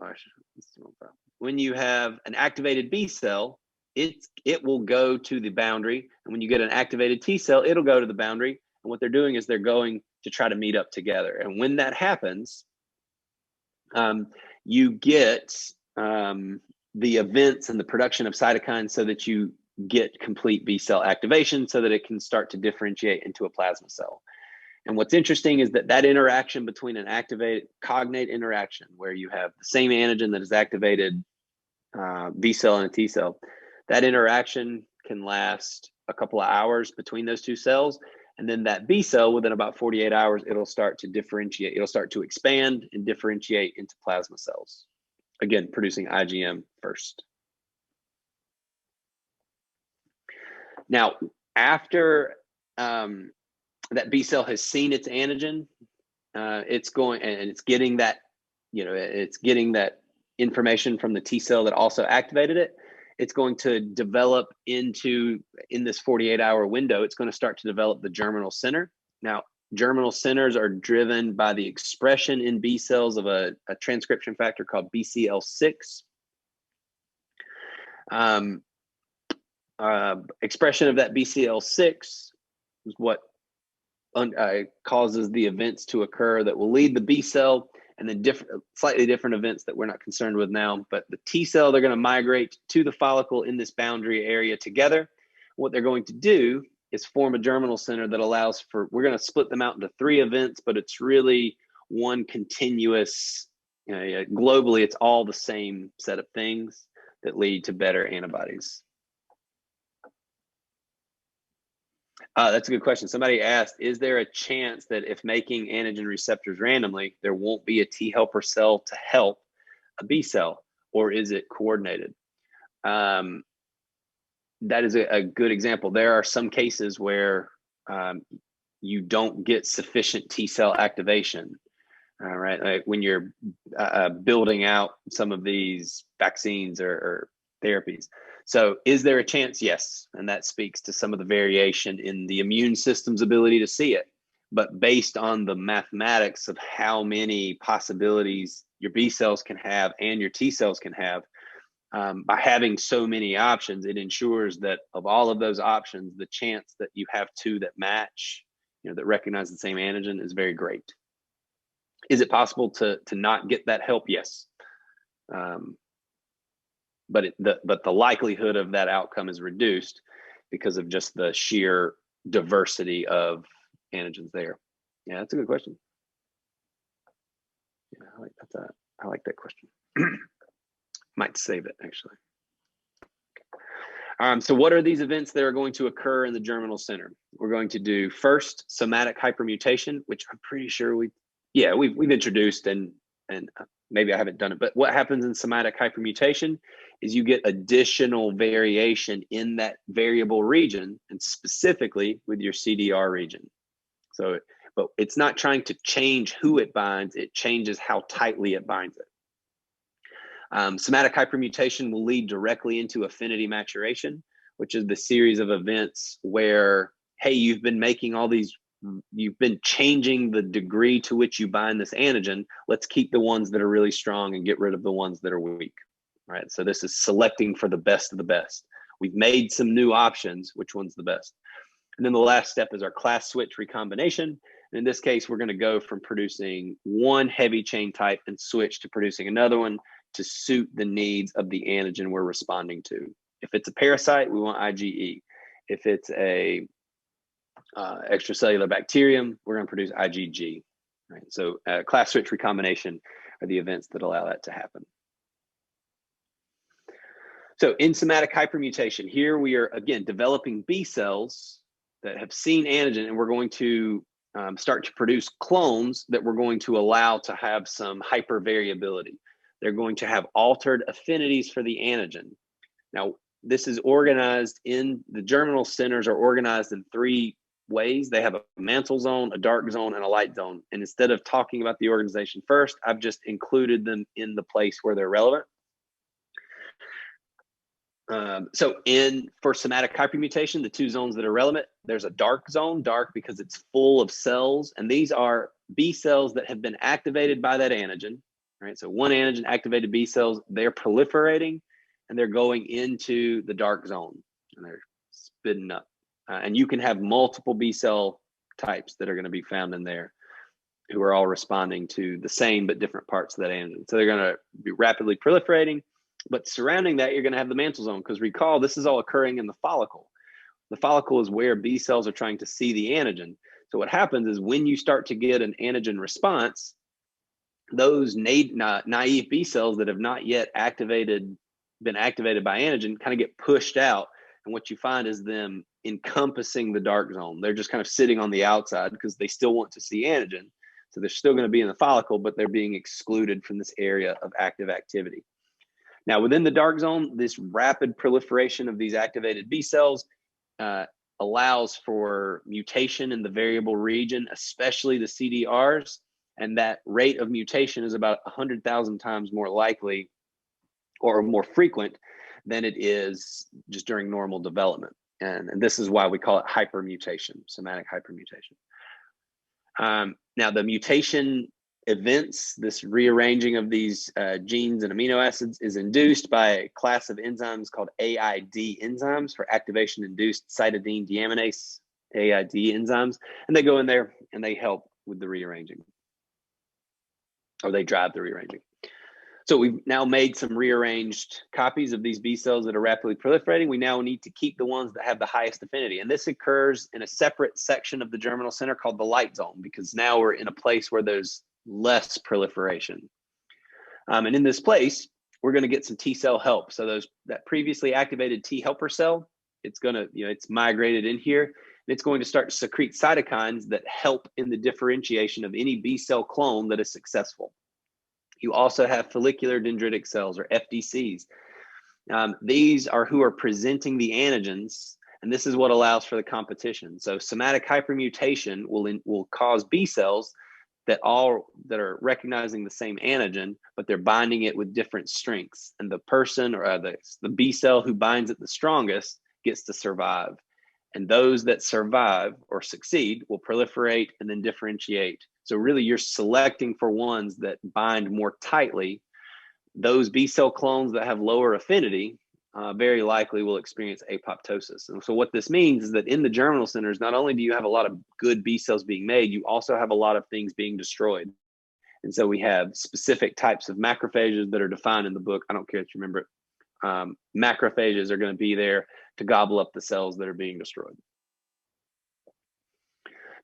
an activated B cell, it will go to the boundary. And when you get an activated T cell, it'll go to the boundary. And what they're doing is they're going to try to meet up together. And when that happens, you get the events and the production of cytokines so that you get complete B cell activation so that it can start to differentiate into a plasma cell. And what's interesting is that interaction between an activated cognate interaction, where you have the same antigen that is activated B cell and a T cell, that interaction can last a couple of hours between those two cells. And then that B cell, within about 48 hours, it'll start to differentiate. It'll start to expand and differentiate into plasma cells. Again, producing IgM first. Now, after that B cell has seen its antigen, it's getting that, it's getting that information from the T cell that also activated it. It's going to develop in this 48-hour window, it's going to start to develop the germinal center. Now, germinal centers are driven by the expression in B cells of a transcription factor called BCL6. Expression of that BCL6 is what causes the events to occur that will lead the B cell, and then slightly different events that we're not concerned with now. But the T cell, they're going to migrate to the follicle in this boundary area together. What they're going to do is form a germinal center that allows for, we're going to split them out into 3 events, but it's really one continuous, globally, it's all the same set of things that lead to better antibodies. That's a good question. Somebody asked, is there a chance that if making antigen receptors randomly, there won't be a T helper cell to help a B cell, or is it coordinated? That is a good example. There are some cases where you don't get sufficient T cell activation. All right. Like when you're building out some of these vaccines or therapies. So, is there a chance? Yes. And that speaks to some of the variation in the immune system's ability to see it. But based on the mathematics of how many possibilities your B cells can have and your T cells can have, by having so many options, it ensures that of all of those options, the chance that you have two that match, that recognize the same antigen is very great. Is it possible to not get that help? Yes. But the likelihood of that outcome is reduced because of just the sheer diversity of antigens there. Yeah, that's a good question. Yeah, I like that question. Might save it actually. So what are these events that are going to occur in the germinal center? We're going to do first somatic hypermutation, which I'm pretty sure we've introduced and maybe I haven't done it, but what happens in somatic hypermutation is you get additional variation in that variable region, and specifically with your CDR region. So, but it's not trying to change who it binds, it changes how tightly it binds it. Somatic hypermutation will lead directly into affinity maturation, which is the series of events where, hey, you've been changing the degree to which you bind this antigen. Let's keep the ones that are really strong and get rid of the ones that are weak, right? So this is selecting for the best of the best. We've made some new options. Which one's the best? And then the last step is our class switch recombination. And in this case, we're going to go from producing one heavy chain type and switch to producing another one to suit the needs of the antigen we're responding to. If it's a parasite, we want IgE. If it's a extracellular bacterium, we're going to produce IgG. Right? So class switch recombination are the events that allow that to happen. So in somatic hypermutation, here we are, again, developing B cells that have seen antigen, and we're going to start to produce clones that we're going to allow to have some hypervariability. They're going to have altered affinities for the antigen. Now, this is organized in the germinal centers are organized in three ways. They have a mantle zone, a dark zone, and a light zone. And instead of talking about the organization first, I've just included them in the place where they're relevant. For somatic hypermutation, the two zones that are relevant, there's a dark zone, dark because it's full of cells. And these are B cells that have been activated by that antigen, right? So one antigen activated B cells, they're proliferating and they're going into the dark zone and they're spitting up. And you can have multiple B cell types that are going to be found in there who are all responding to the same but different parts of that antigen. So they're going to be rapidly proliferating. But surrounding that, you're going to have the mantle zone, because recall, this is all occurring in the follicle. The follicle is where B cells are trying to see the antigen. So what happens is when you start to get an antigen response, those naive B cells that have not yet been activated by antigen kind of get pushed out. And what you find is them encompassing the dark zone. They're just kind of sitting on the outside because they still want to see antigen. So they're still going to be in the follicle, but they're being excluded from this area of active activity. Now, within the dark zone, this rapid proliferation of these activated B cells allows for mutation in the variable region, especially the CDRs, and that rate of mutation is about 100,000 times more likely or more frequent than it is just during normal development. And this is why we call it hypermutation, somatic hypermutation. Now, the mutation events, this rearranging of these genes and amino acids, is induced by a class of enzymes called AID enzymes, for activation induced cytidine deaminase, AID enzymes. And they go in there and they help with the rearranging, or they drive the rearranging. So we've now made some rearranged copies of these B cells that are rapidly proliferating. We now need to keep the ones that have the highest affinity. And this occurs in a separate section of the germinal center called the light zone, because now we're in a place where there's less proliferation. And in this place, we're going to get some T cell help. So that previously activated T helper cell, it's going to, it's migrated in here, and it's going to start to secrete cytokines that help in the differentiation of any B cell clone that is successful. You also have follicular dendritic cells, or FDCs. These are who are presenting the antigens, and this is what allows for the competition. So somatic hypermutation will cause B cells that are recognizing the same antigen, but they're binding it with different strengths. And the person or the B cell who binds it the strongest gets to survive. And those that survive or succeed will proliferate and then differentiate. So really you're selecting for ones that bind more tightly. Those B cell clones that have lower affinity very likely will experience apoptosis. And so what this means is that in the germinal centers, not only do you have a lot of good B cells being made, you also have a lot of things being destroyed. And so we have specific types of macrophages that are defined in the book. I don't care if you remember it. Macrophages are going to be there to gobble up the cells that are being destroyed.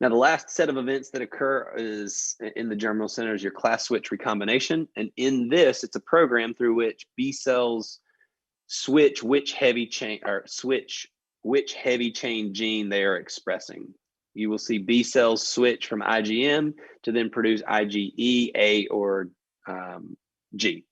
Now, the last set of events that occur is in the germinal center is your class switch recombination. And in this, it's a program through which B cells switch which heavy chain gene they are expressing. You will see B cells switch from IgM to then produce IgE, A, or G.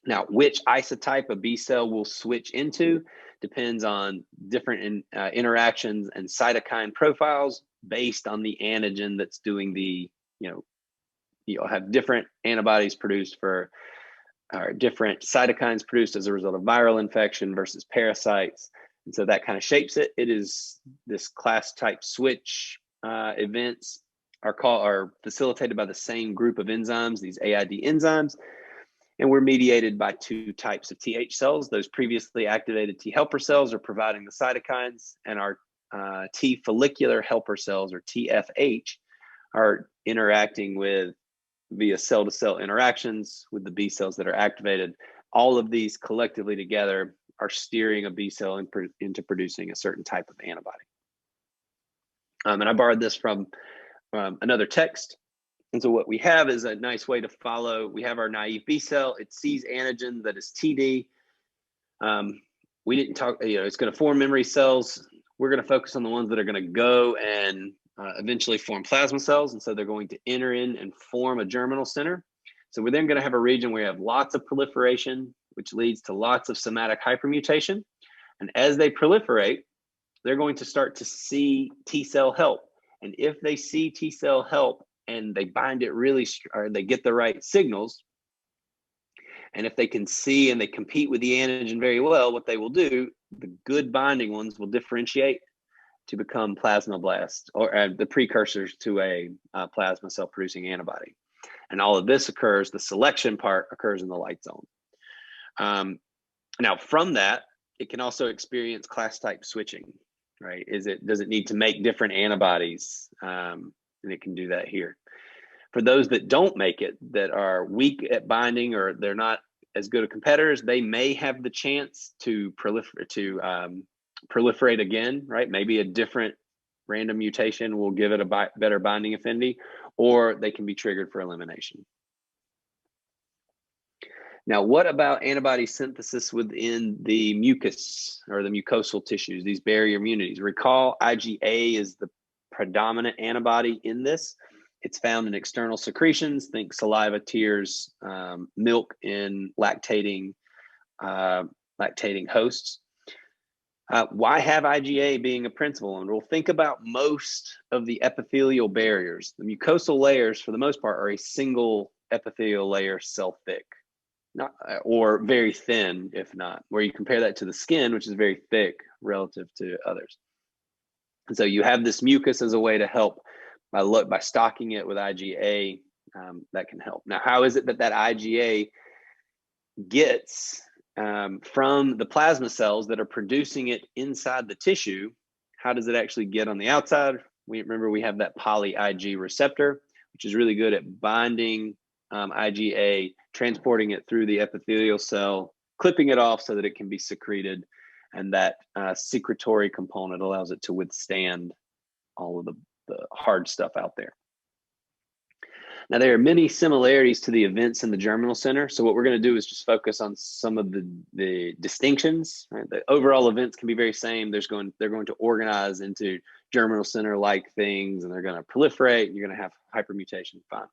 Now, which isotype a B cell will switch into depends on different interactions and cytokine profiles based on the antigen that's doing the, you'll have different antibodies produced for or different cytokines produced as a result of viral infection versus parasites. And so that kind of shapes it. It is this class type switch events are facilitated by the same group of enzymes, these AID enzymes. And we're mediated by two types of TH cells. Those previously activated T helper cells are providing the cytokines, and our T follicular helper cells, or TFH, are interacting with via cell-to-cell interactions with the B cells that are activated. All of these collectively together are steering a B cell into producing a certain type of antibody. And I borrowed this from another text. And so what we have is a nice way to follow. We have our naive B cell. It sees antigen that is TD. We didn't talk, it's going to form memory cells. We're going to focus on the ones that are going to go and eventually form plasma cells. And so they're going to enter in and form a germinal center. So we're then going to have a region where you have lots of proliferation, which leads to lots of somatic hypermutation. And as they proliferate, they're going to start to see T cell help. And if they see T cell help and they bind it really, or they get the right signals, and if they can see and they compete with the antigen very well, what they will do, the good binding ones will differentiate to become plasmablasts, or the precursors to a plasma cell producing antibody. And all of this occurs, the selection part occurs in the light zone. Now from that, it can also experience class type switching, right? Does it need to make different antibodies? And it can do that here. For those that don't make it, that are weak at binding, or they're not as good of competitors, they may have the chance to proliferate again, right? Maybe a different random mutation will give it a better binding affinity, or they can be triggered for elimination. Now, what about antibody synthesis within the mucus or the mucosal tissues, these barrier immunities? Recall, IgA is the predominant antibody in this. It's found in external secretions, think saliva, tears, milk in lactating hosts. Why have IgA being a principal? And we'll think about most of the epithelial barriers. The mucosal layers, for the most part, are a single epithelial layer cell thick, or very thin, if not, where you compare that to the skin, which is very thick relative to others. And so you have this mucus as a way to help by stocking it with IgA, that can help. Now, how is it that IgA gets from the plasma cells that are producing it inside the tissue? How does it actually get on the outside? Remember we have that poly Ig receptor, which is really good at binding IgA, transporting it through the epithelial cell, clipping it off so that it can be secreted. And that secretory component allows it to withstand all of the hard stuff out there. Now, there are many similarities to the events in the germinal center. So what we're going to do is just focus on some of the distinctions. Right? The overall events can be very same. They're going to organize into germinal center-like things, and they're going to proliferate, and you're going to have hypermutation. Fine.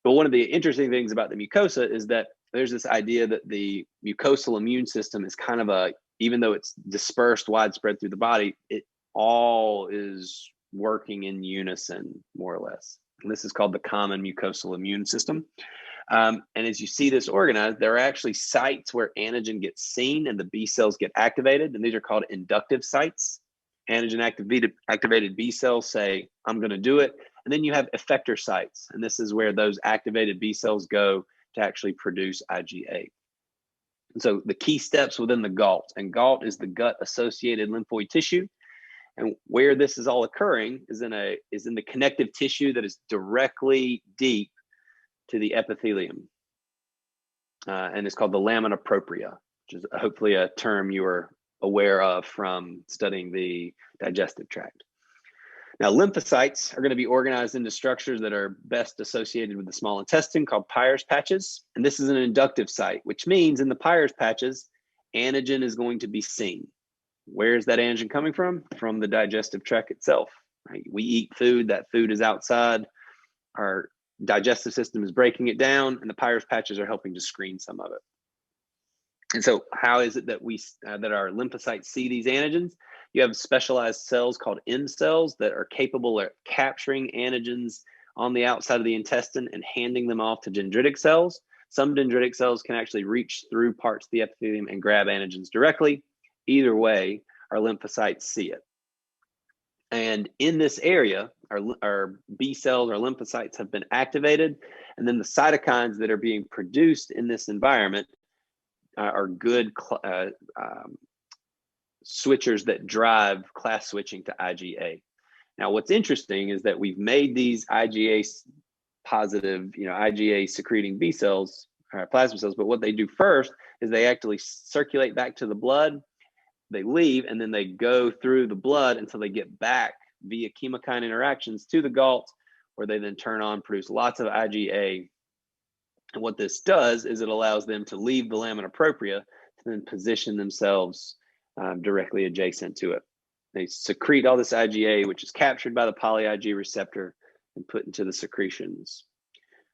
But one of the interesting things about the mucosa is that there's this idea that the mucosal immune system is kind of even though it's dispersed widespread through the body, it all is working in unison, more or less. And this is called the common mucosal immune system. And as you see this organized, there are actually sites where antigen gets seen and the B cells get activated. And these are called inductive sites. Antigen activated B cells say, I'm going to do it. And then you have effector sites. And this is where those activated B cells go to actually produce IgA. And so the key steps within the GALT, and GALT is the gut-associated lymphoid tissue. And where this is all occurring is in the connective tissue that is directly deep to the epithelium. And it's called the lamina propria, which is hopefully a term you are aware of from studying the digestive tract. Now, lymphocytes are going to be organized into structures that are best associated with the small intestine called Peyer's patches. And this is an inductive site, which means in the Peyer's patches, antigen is going to be seen. Where is that antigen coming from? From the digestive tract itself. Right? We eat food, that food is outside. Our digestive system is breaking it down, and the Peyer's patches are helping to screen some of it. And so how is it that that our lymphocytes see these antigens? You have specialized cells called M cells that are capable of capturing antigens on the outside of the intestine and handing them off to dendritic cells. Some dendritic cells can actually reach through parts of the epithelium and grab antigens directly. Either way, our lymphocytes see it. And in this area, our B cells, our lymphocytes have been activated. And then the cytokines that are being produced in this environment are good switchers that drive class switching to IgA. Now, what's interesting is that we've made these IgA positive, IgA secreting B cells, plasma cells, but what they do first is they actually circulate back to the blood, they leave, and then they go through the blood until they get back via chemokine interactions to the GALT, where they then turn on, produce lots of IgA. And what this does is it allows them to leave the lamina propria to then position themselves directly adjacent to it. They secrete all this IgA, which is captured by the poly-Ig receptor and put into the secretions.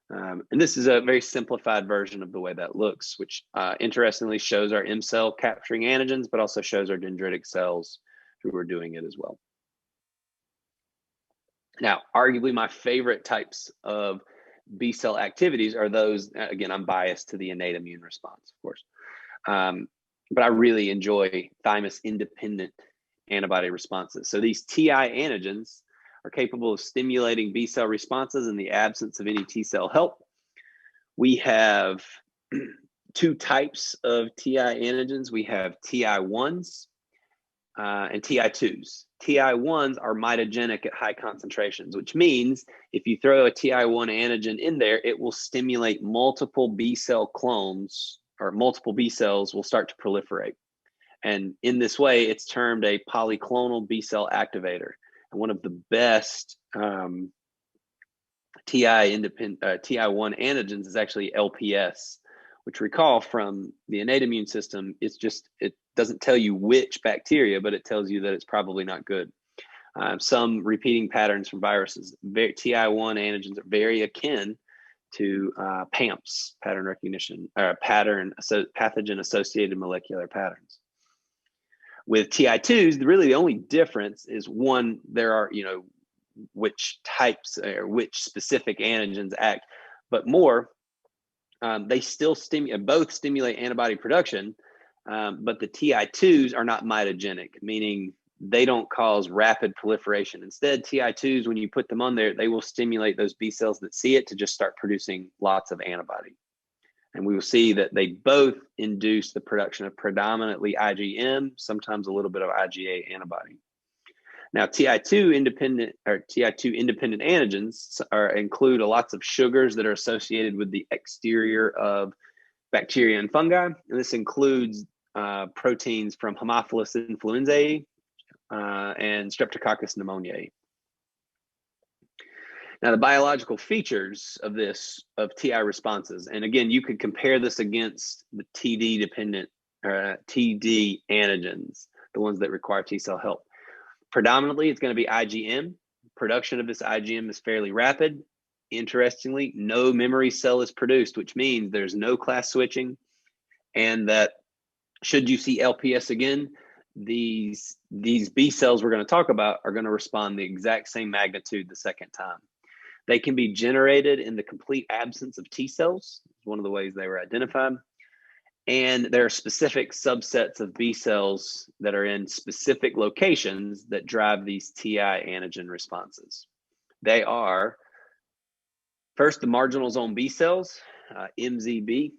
And this is a very simplified version of the way that looks, which interestingly shows our M cell capturing antigens, but also shows our dendritic cells who are doing it as well. Now, arguably my favorite types of B cell activities are those, again, I'm biased to the innate immune response, of course. But I really enjoy thymus independent antibody responses. So these TI antigens are capable of stimulating B cell responses in the absence of any T cell help. We have two types of TI antigens. We have TI1s and TI2s. TI1s are mitogenic at high concentrations, which means if you throw a TI1 antigen in there, it will stimulate multiple B cell clones, or multiple B cells will start to proliferate. And in this way, it's termed a polyclonal B cell activator. And one of the best TI1 antigens is actually LPS, which, recall from the innate immune system, it doesn't tell you which bacteria, but it tells you that it's probably not good. Some repeating patterns from viruses, TI1 antigens are very akin to PAMPs, pattern recognition, pathogen associated molecular patterns. With TI2s, really the only difference is one, there are, which types or which specific antigens act, but more, they still both stimulate antibody production, but the TI2s are not mitogenic, meaning they don't cause rapid proliferation. Instead, TI2s, when you put them on there, they will stimulate those B cells that see it to just start producing lots of antibody. And we will see that they both induce the production of predominantly IgM, sometimes a little bit of IgA antibody. Now, TI2 independent antigens include lots of sugars that are associated with the exterior of bacteria and fungi. And this includes proteins from Haemophilus influenzae and Streptococcus pneumoniae. Now, the biological features of TI responses, and again, you could compare this against the TD antigens, the ones that require T cell help. Predominantly, it's going to be IgM. Production of this IgM is fairly rapid. Interestingly, no memory cell is produced, which means there's no class switching, and that should you see LPS again, these B cells we're going to talk about are going to respond the exact same magnitude the second time. They can be generated in the complete absence of T cells. It's one of the ways they were identified. And there are specific subsets of B cells that are in specific locations that drive these TI antigen responses. They are, first, the marginal zone B cells, MZB.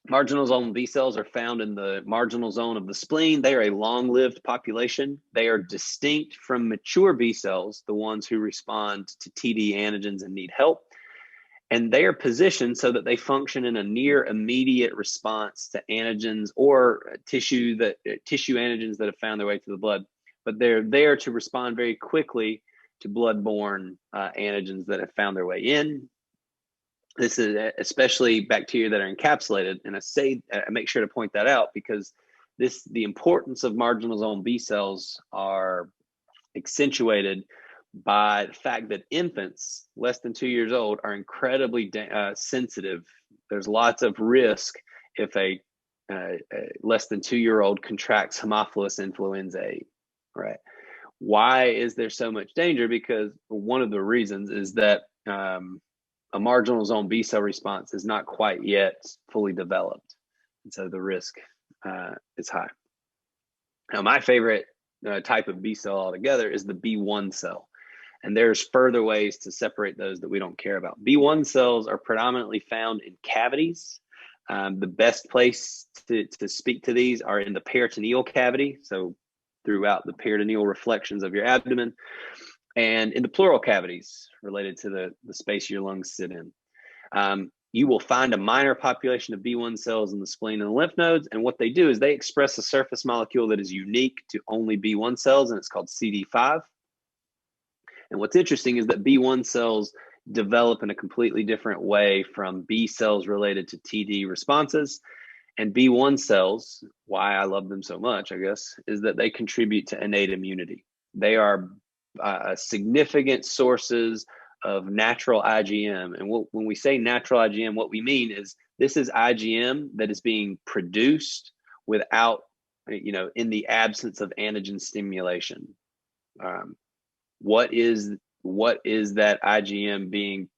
Marginal zone B cells are found in the marginal zone of the spleen. They are a long-lived population. They are distinct from mature B cells, the ones who respond to TD antigens and need help. And they are positioned so that they function in a near immediate response to antigens or tissue antigens that have found their way to the blood. But they're there to respond very quickly to bloodborne antigens that have found their way in. This is especially bacteria that are encapsulated. And I make sure to point that out because the importance of marginal zone B cells are accentuated by the fact that infants less than 2 years old are incredibly sensitive. There's lots of risk if a less than 2-year-old contracts Haemophilus influenza A, right? Why is there so much danger? Because one of the reasons is that a marginal zone B cell response is not quite yet fully developed. And so the risk is high. Now, my favorite type of B cell altogether is the B1 cell. And there's further ways to separate those that we don't care about. B1 cells are predominantly found in cavities. The best place to speak to these are in the peritoneal cavity, so throughout the peritoneal reflections of your abdomen, and in the pleural cavities related to the space your lungs sit in. You will find a minor population of B1 cells in the spleen and the lymph nodes, and what they do is they express a surface molecule that is unique to only B1 cells, and it's called CD5. And what's interesting is that B1 cells develop in a completely different way from B cells related to TD responses. And B1 cells, why I love them so much, I guess, is that they contribute to innate immunity. They are significant sources of natural IgM. And when we say natural IgM, what we mean is this is IgM that is being produced without, in the absence of antigen stimulation. What is that IgM being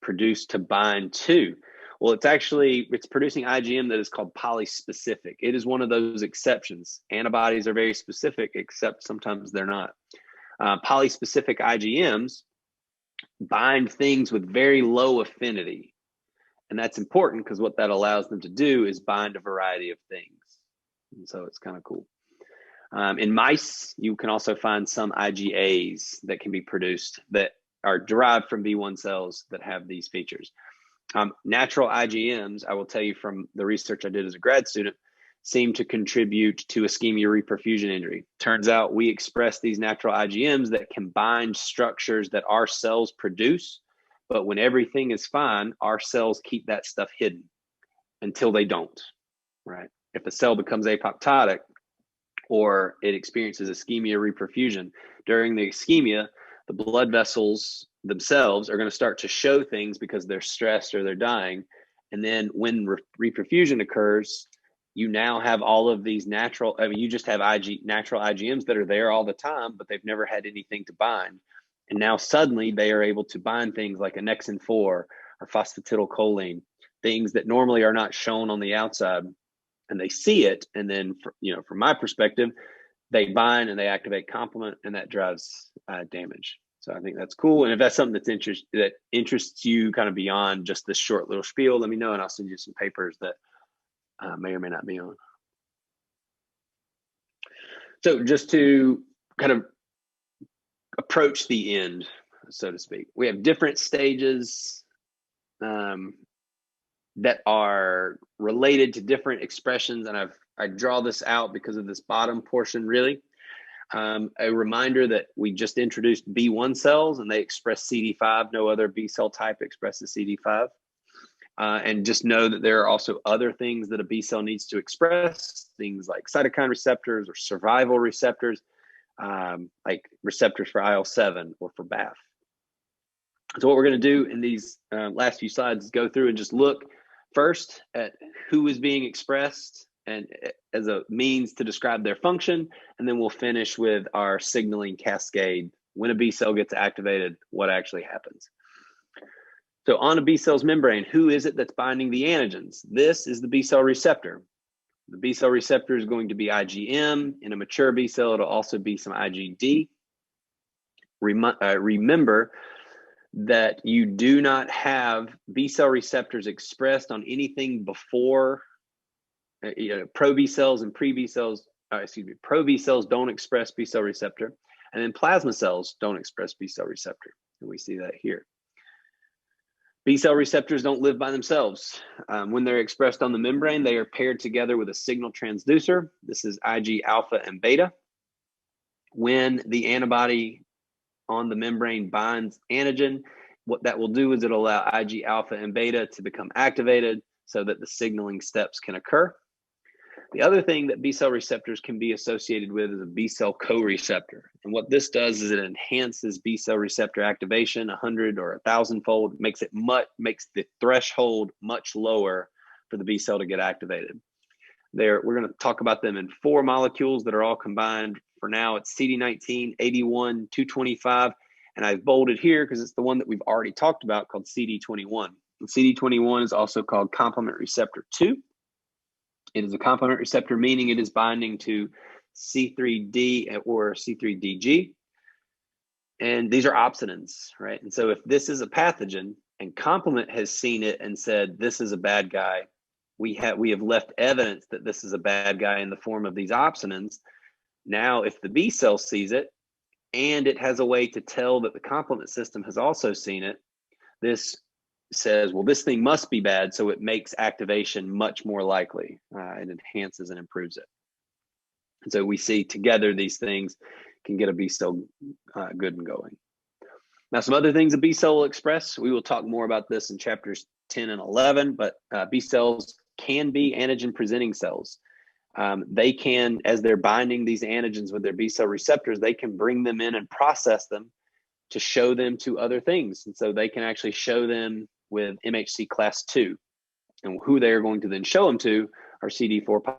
produced to bind to? Well, it's producing IgM that is called polyspecific. It is one of those exceptions. Antibodies are very specific, except sometimes they're not. Polyspecific IgMs bind things with very low affinity. And that's important because what that allows them to do is bind a variety of things. And so it's kind of cool. In mice, you can also find some IgAs that can be produced that are derived from B1 cells that have these features. Natural IgMs, I will tell you from the research I did as a grad student, seem to contribute to ischemia reperfusion injury. Turns out we express these natural IgMs that can bind structures that our cells produce, but when everything is fine, our cells keep that stuff hidden until they don't, right? If a cell becomes apoptotic, or it experiences ischemia reperfusion. During the ischemia, the blood vessels themselves are going to start to show things because they're stressed or they're dying. And then when reperfusion occurs, you now have all of these you just have natural IgMs that are there all the time, but they've never had anything to bind. And now suddenly they are able to bind things like annexin 4 or phosphatidylcholine, things that normally are not shown on the outside. And they see it, and then, from my perspective, they bind and they activate complement, and that drives damage. So I think that's cool. And if that's something that interests you kind of beyond just this short little spiel, let me know, and I'll send you some papers that may or may not be on. So just to kind of approach the end, so to speak, we have different stages that are related to different expressions. And I draw this out because of this bottom portion, really. A reminder that we just introduced B1 cells and they express CD5. No other B cell type expresses CD5. And just know that there are also other things that a B cell needs to express, things like cytokine receptors or survival receptors, like receptors for IL-7 or for BAFF. So what we're going to do in these last few slides is go through and just look first at who is being expressed and as a means to describe their function, and then we'll finish with our signaling cascade. When a B cell gets activated, what actually happens? So on a B cell's membrane, who is it that's binding the antigens? This is the B cell receptor. The B cell receptor is going to be IgM. In a mature B cell, it'll also be some IgD. Remember that you do not have B cell receptors expressed on anything before pro B cells and pre B cells. Pro B cells don't express B cell receptor, and then plasma cells don't express B cell receptor, and we see that here. B cell receptors don't live by themselves. When they're expressed on the membrane, they are paired together with a signal transducer. This is Ig alpha and beta. When the antibody on the membrane binds antigen, what that will do is it'll allow Ig alpha and beta to become activated so that the signaling steps can occur. The other thing that B cell receptors can be associated with is a B cell co-receptor. And what this does is it enhances B cell receptor activation 100 or 1,000-fold, makes the threshold much lower for the B cell to get activated. We're going to talk about them in 4 molecules that are all combined. For now, it's CD19, 81, 225, and I've bolded here because it's the one that we've already talked about called CD21. And CD21 is also called complement receptor 2. It is a complement receptor, meaning it is binding to C3D or C3DG. And these are opsonins, right? And so if this is a pathogen and complement has seen it and said, this is a bad guy, we have left evidence that this is a bad guy in the form of these opsonins. Now, if the B cell sees it and it has a way to tell that the complement system has also seen it, this says, well, this thing must be bad, so it makes activation much more likely. It enhances and improves it. And so we see together these things can get a B cell good and going. Now, some other things a B cell will express, we will talk more about this in chapters 10 and 11, but B cells can be antigen presenting cells. They can, as they're binding these antigens with their B cell receptors, they can bring them in and process them to show them to other things. And so they can actually show them with MHC class 2. And who they are going to then show them to are CD4.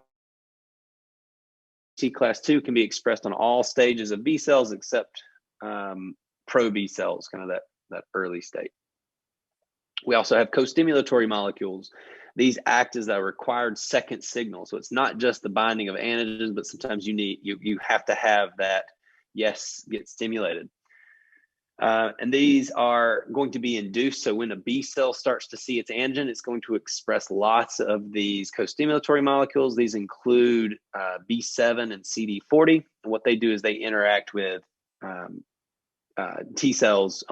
MHC class 2 can be expressed on all stages of B cells except pro B cells, kind of that early state. We also have co-stimulatory molecules. These act as a required second signal. So it's not just the binding of antigens, but sometimes you have to have that yes get stimulated. And these are going to be induced. So when a B cell starts to see its antigen, it's going to express lots of these co-stimulatory molecules. These include B7 and CD40. And what they do is they interact with T cells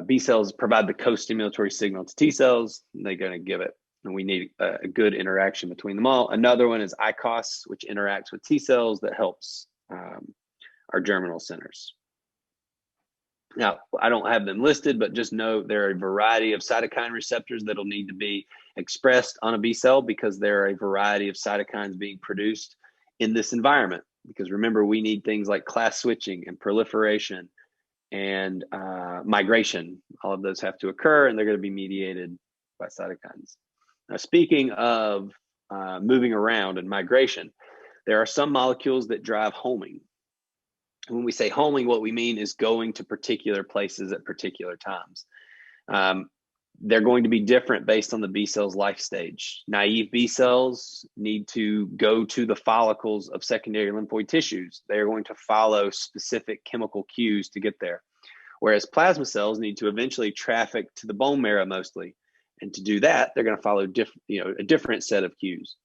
B cells provide the co-stimulatory signal to T cells, and they're going to give it. And we need a good interaction between them all. Another one is ICOS, which interacts with T cells that helps our germinal centers. Now, I don't have them listed, but just know there are a variety of cytokine receptors that'll need to be expressed on a B cell because there are a variety of cytokines being produced in this environment. Because remember, we need things like class switching and proliferation and migration. All of those have to occur, and they're going to be mediated by cytokines. Now, speaking of moving around and migration, there are some molecules that drive homing. When we say homing, what we mean is going to particular places at particular times. They're going to be different based on the B cell's life stage. Naive B cells need to go to the follicles of secondary lymphoid tissues. They're going to follow specific chemical cues to get there. Whereas plasma cells need to eventually traffic to the bone marrow mostly. And to do that, they're going to follow a different set of cues.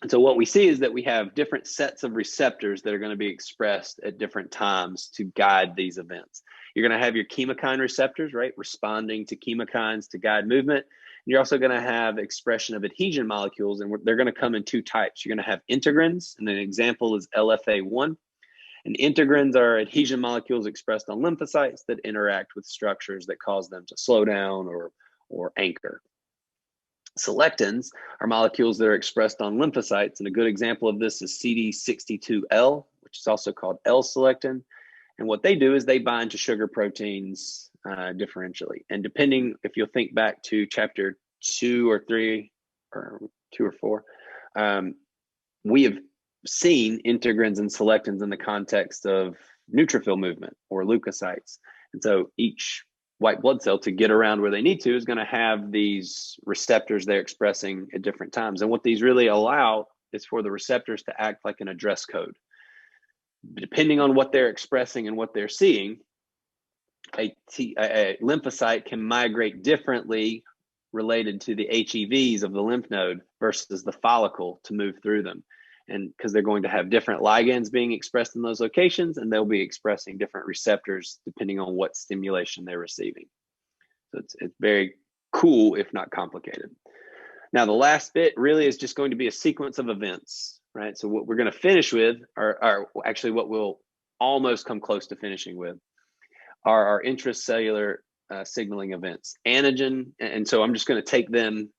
And so what we see is that we have different sets of receptors that are going to be expressed at different times to guide these events. You're going to have your chemokine receptors, right, responding to chemokines to guide movement. And you're also going to have expression of adhesion molecules, and they're going to come in 2 types. You're going to have integrins, and an example is LFA1. And integrins are adhesion molecules expressed on lymphocytes that interact with structures that cause them to slow down or anchor. Selectins are molecules that are expressed on lymphocytes, and a good example of this is CD62L, which is also called L-selectin. And what they do is they bind to sugar proteins differentially. And depending, if you'll think back to chapter 2 or 3, or 2 or 4, we have seen integrins and selectins in the context of neutrophil movement or leukocytes. And so each white blood cell, to get around where they need to, is going to have these receptors they're expressing at different times. And what these really allow is for the receptors to act like an address code. Depending on what they're expressing and what they're seeing, a lymphocyte can migrate differently related to the HEVs of the lymph node versus the follicle to move through them. And because they're going to have different ligands being expressed in those locations, and they'll be expressing different receptors depending on what stimulation they're receiving. So it's very cool, if not complicated. Now, the last bit really is just going to be a sequence of events, right? So what we're going to finish with are actually what we'll almost come close to finishing with are our intracellular signaling events, antigen. And so I'm just going to take them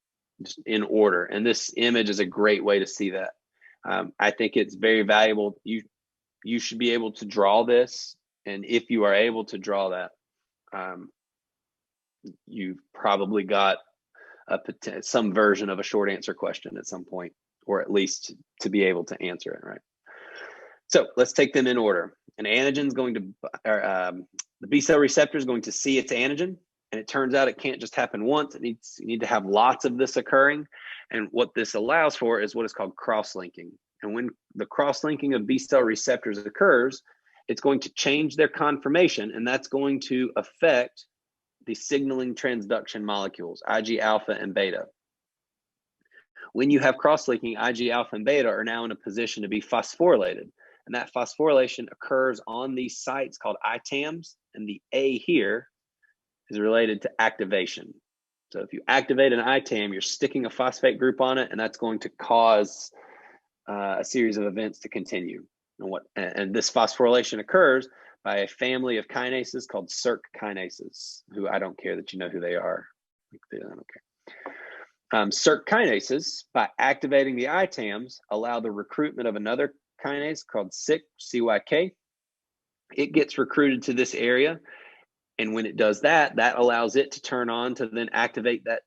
just in order. And this image is a great way to see that. I think it's very valuable. You should be able to draw this. And if you are able to draw that, you've probably got some version of a short answer question at some point, or at least to be able to answer it, right? So let's take them in order. An antigen is going to, the B cell receptor is going to see its antigen, and it turns out it can't just happen once. You need to have lots of this occurring. And what this allows for is what is called cross-linking. And when the cross-linking of B cell receptors occurs, it's going to change their conformation, and that's going to affect the signaling transduction molecules, Ig alpha and beta. When you have cross-linking, Ig alpha and beta are now in a position to be phosphorylated. And that phosphorylation occurs on these sites called ITAMs, and the A here is related to activation. So if you activate an ITAM, you're sticking a phosphate group on it, and that's going to cause a series of events to continue. And this phosphorylation occurs by a family of kinases called Circ kinases, who I don't care that you know who they are. I don't care. Circ kinases, by activating the ITAMs, allow the recruitment of another kinase called CYK. It gets recruited to this area, and when it does that, that allows it to turn on to then activate that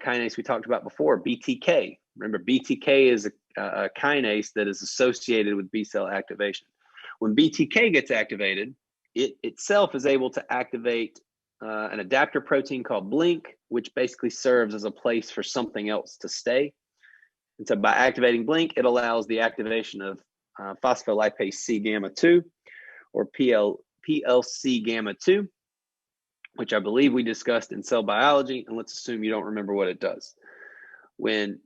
kinase we talked about before, BTK. Remember, BTK is a kinase that is associated with B cell activation. When BTK gets activated, it itself is able to activate an adapter protein called Blink, which basically serves as a place for something else to stay. And so by activating Blink, it allows the activation of phospholipase C gamma 2, or PLC gamma 2, which I believe we discussed in cell biology. And let's assume you don't remember what it does. When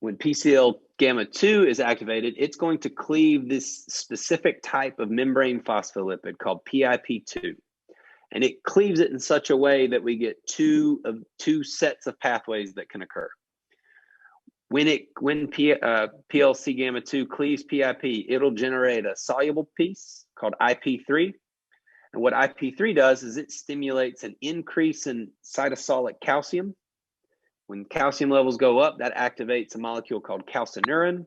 PCL gamma 2 is activated, it's going to cleave this specific type of membrane phospholipid called PIP2. And it cleaves it in such a way that we get two sets of pathways that can occur. When PLC gamma 2 cleaves PIP, it'll generate a soluble piece called IP3. And what IP3 does is it stimulates an increase in cytosolic calcium. When calcium levels go up, that activates a molecule called calcineurin.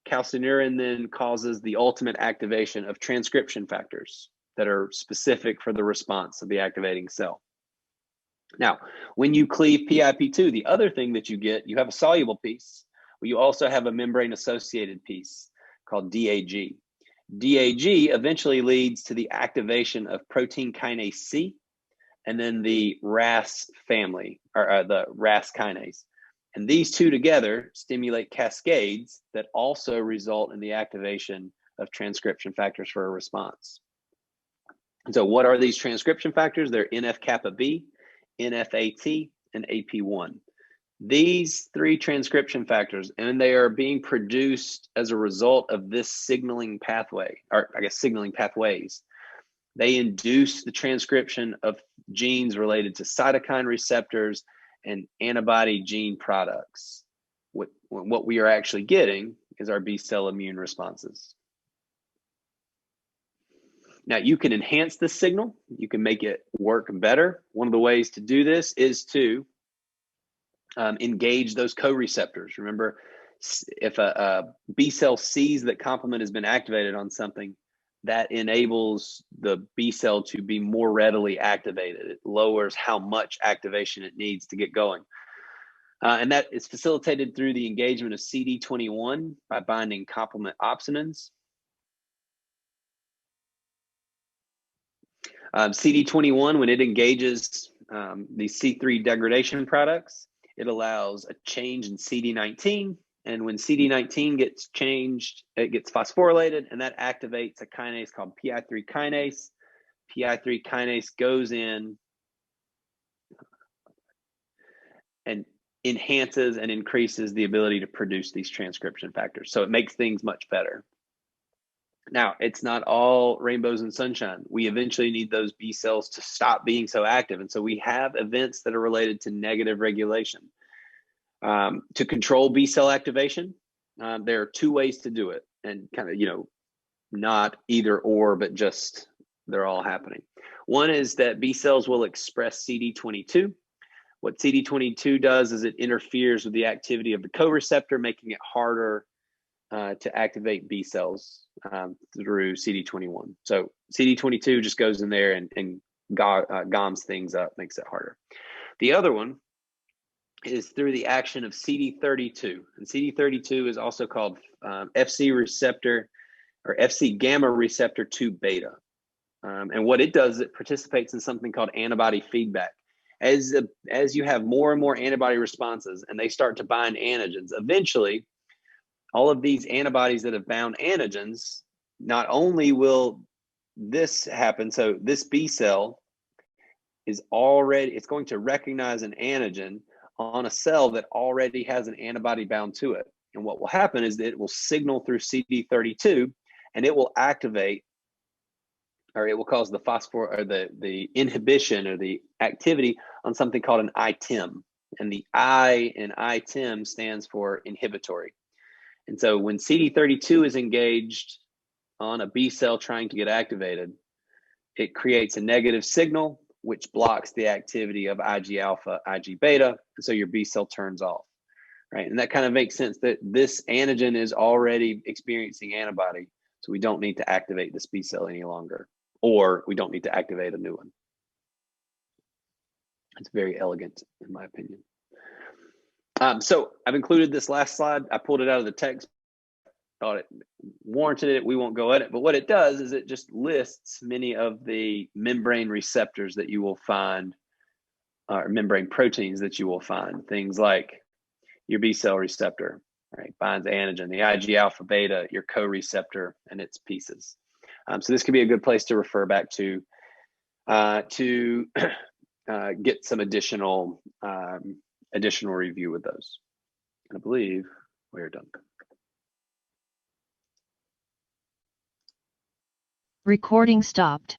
Calcineurin then causes the ultimate activation of transcription factors that are specific for the response of the activating cell. Now, when you cleave PIP2, the other thing that you get, you have a soluble piece, but you also have a membrane-associated piece called DAG. DAG eventually leads to the activation of protein kinase C, and then the RAS family, or the RAS kinase. And these two together stimulate cascades that also result in the activation of transcription factors for a response. And so what are these transcription factors? They're NF-kappa B, NF-AT, and AP1. These three transcription factors, and they are being produced as a result of this signaling pathway, or I guess signaling pathways. They induce the transcription of genes related to cytokine receptors and antibody gene products. What we are actually getting is our B cell immune responses. Now, you can enhance this signal. You can make it work better. One of the ways to do this is to engage those co-receptors. Remember, if a B cell sees that complement has been activated on something, that enables the B cell to be more readily activated. It lowers how much activation it needs to get going. And that is facilitated through the engagement of CD21 by binding complement opsonins. CD21, when it engages these C3 degradation products, it allows a change in CD19. And when CD19 gets changed, it gets phosphorylated, and that activates a kinase called PI3 kinase. PI3 kinase goes in and enhances and increases the ability to produce these transcription factors. So it makes things much better. Now, it's not all rainbows and sunshine. We eventually need those B cells to stop being so active. And so we have events that are related to negative regulation. To control B cell activation, there are two ways to do it, and kind of, not either or, but just they're all happening. One is that B cells will express CD22. What CD22 does is it interferes with the activity of the co-receptor, making it harder to activate B cells through CD21. So CD22 just goes in there and goms things up, makes it harder. The other one is through the action of CD32. And CD32 is also called FC receptor or FC gamma receptor 2 beta. And what it does, it participates in something called antibody feedback. As you have more and more antibody responses and they start to bind antigens, eventually all of these antibodies that have bound antigens, not only will this happen, so this B cell is already, it's going to recognize an antigen on a cell that already has an antibody bound to it. And what will happen is that it will signal through CD32 and it will activate, or it will cause the the inhibition or the activity on something called an ITIM. And the I in ITIM stands for inhibitory. And so when CD32 is engaged on a B cell trying to get activated, it creates a negative signal, which blocks the activity of Ig alpha, Ig beta, and so your B cell turns off, right? And that kind of makes sense that this antigen is already experiencing antibody, so we don't need to activate this B cell any longer, or we don't need to activate a new one. It's very elegant, in my opinion. So I've included this last slide. I pulled it out of the text, thought it warranted it. We won't go at it, but what it does is it just lists many of the membrane receptors that you will find, or membrane proteins that you will find. Things like your B cell receptor, right, binds antigen, the Ig alpha beta, your co-receptor and its pieces. So this could be a good place to refer back to get some additional review with those. I believe we're done. Recording stopped.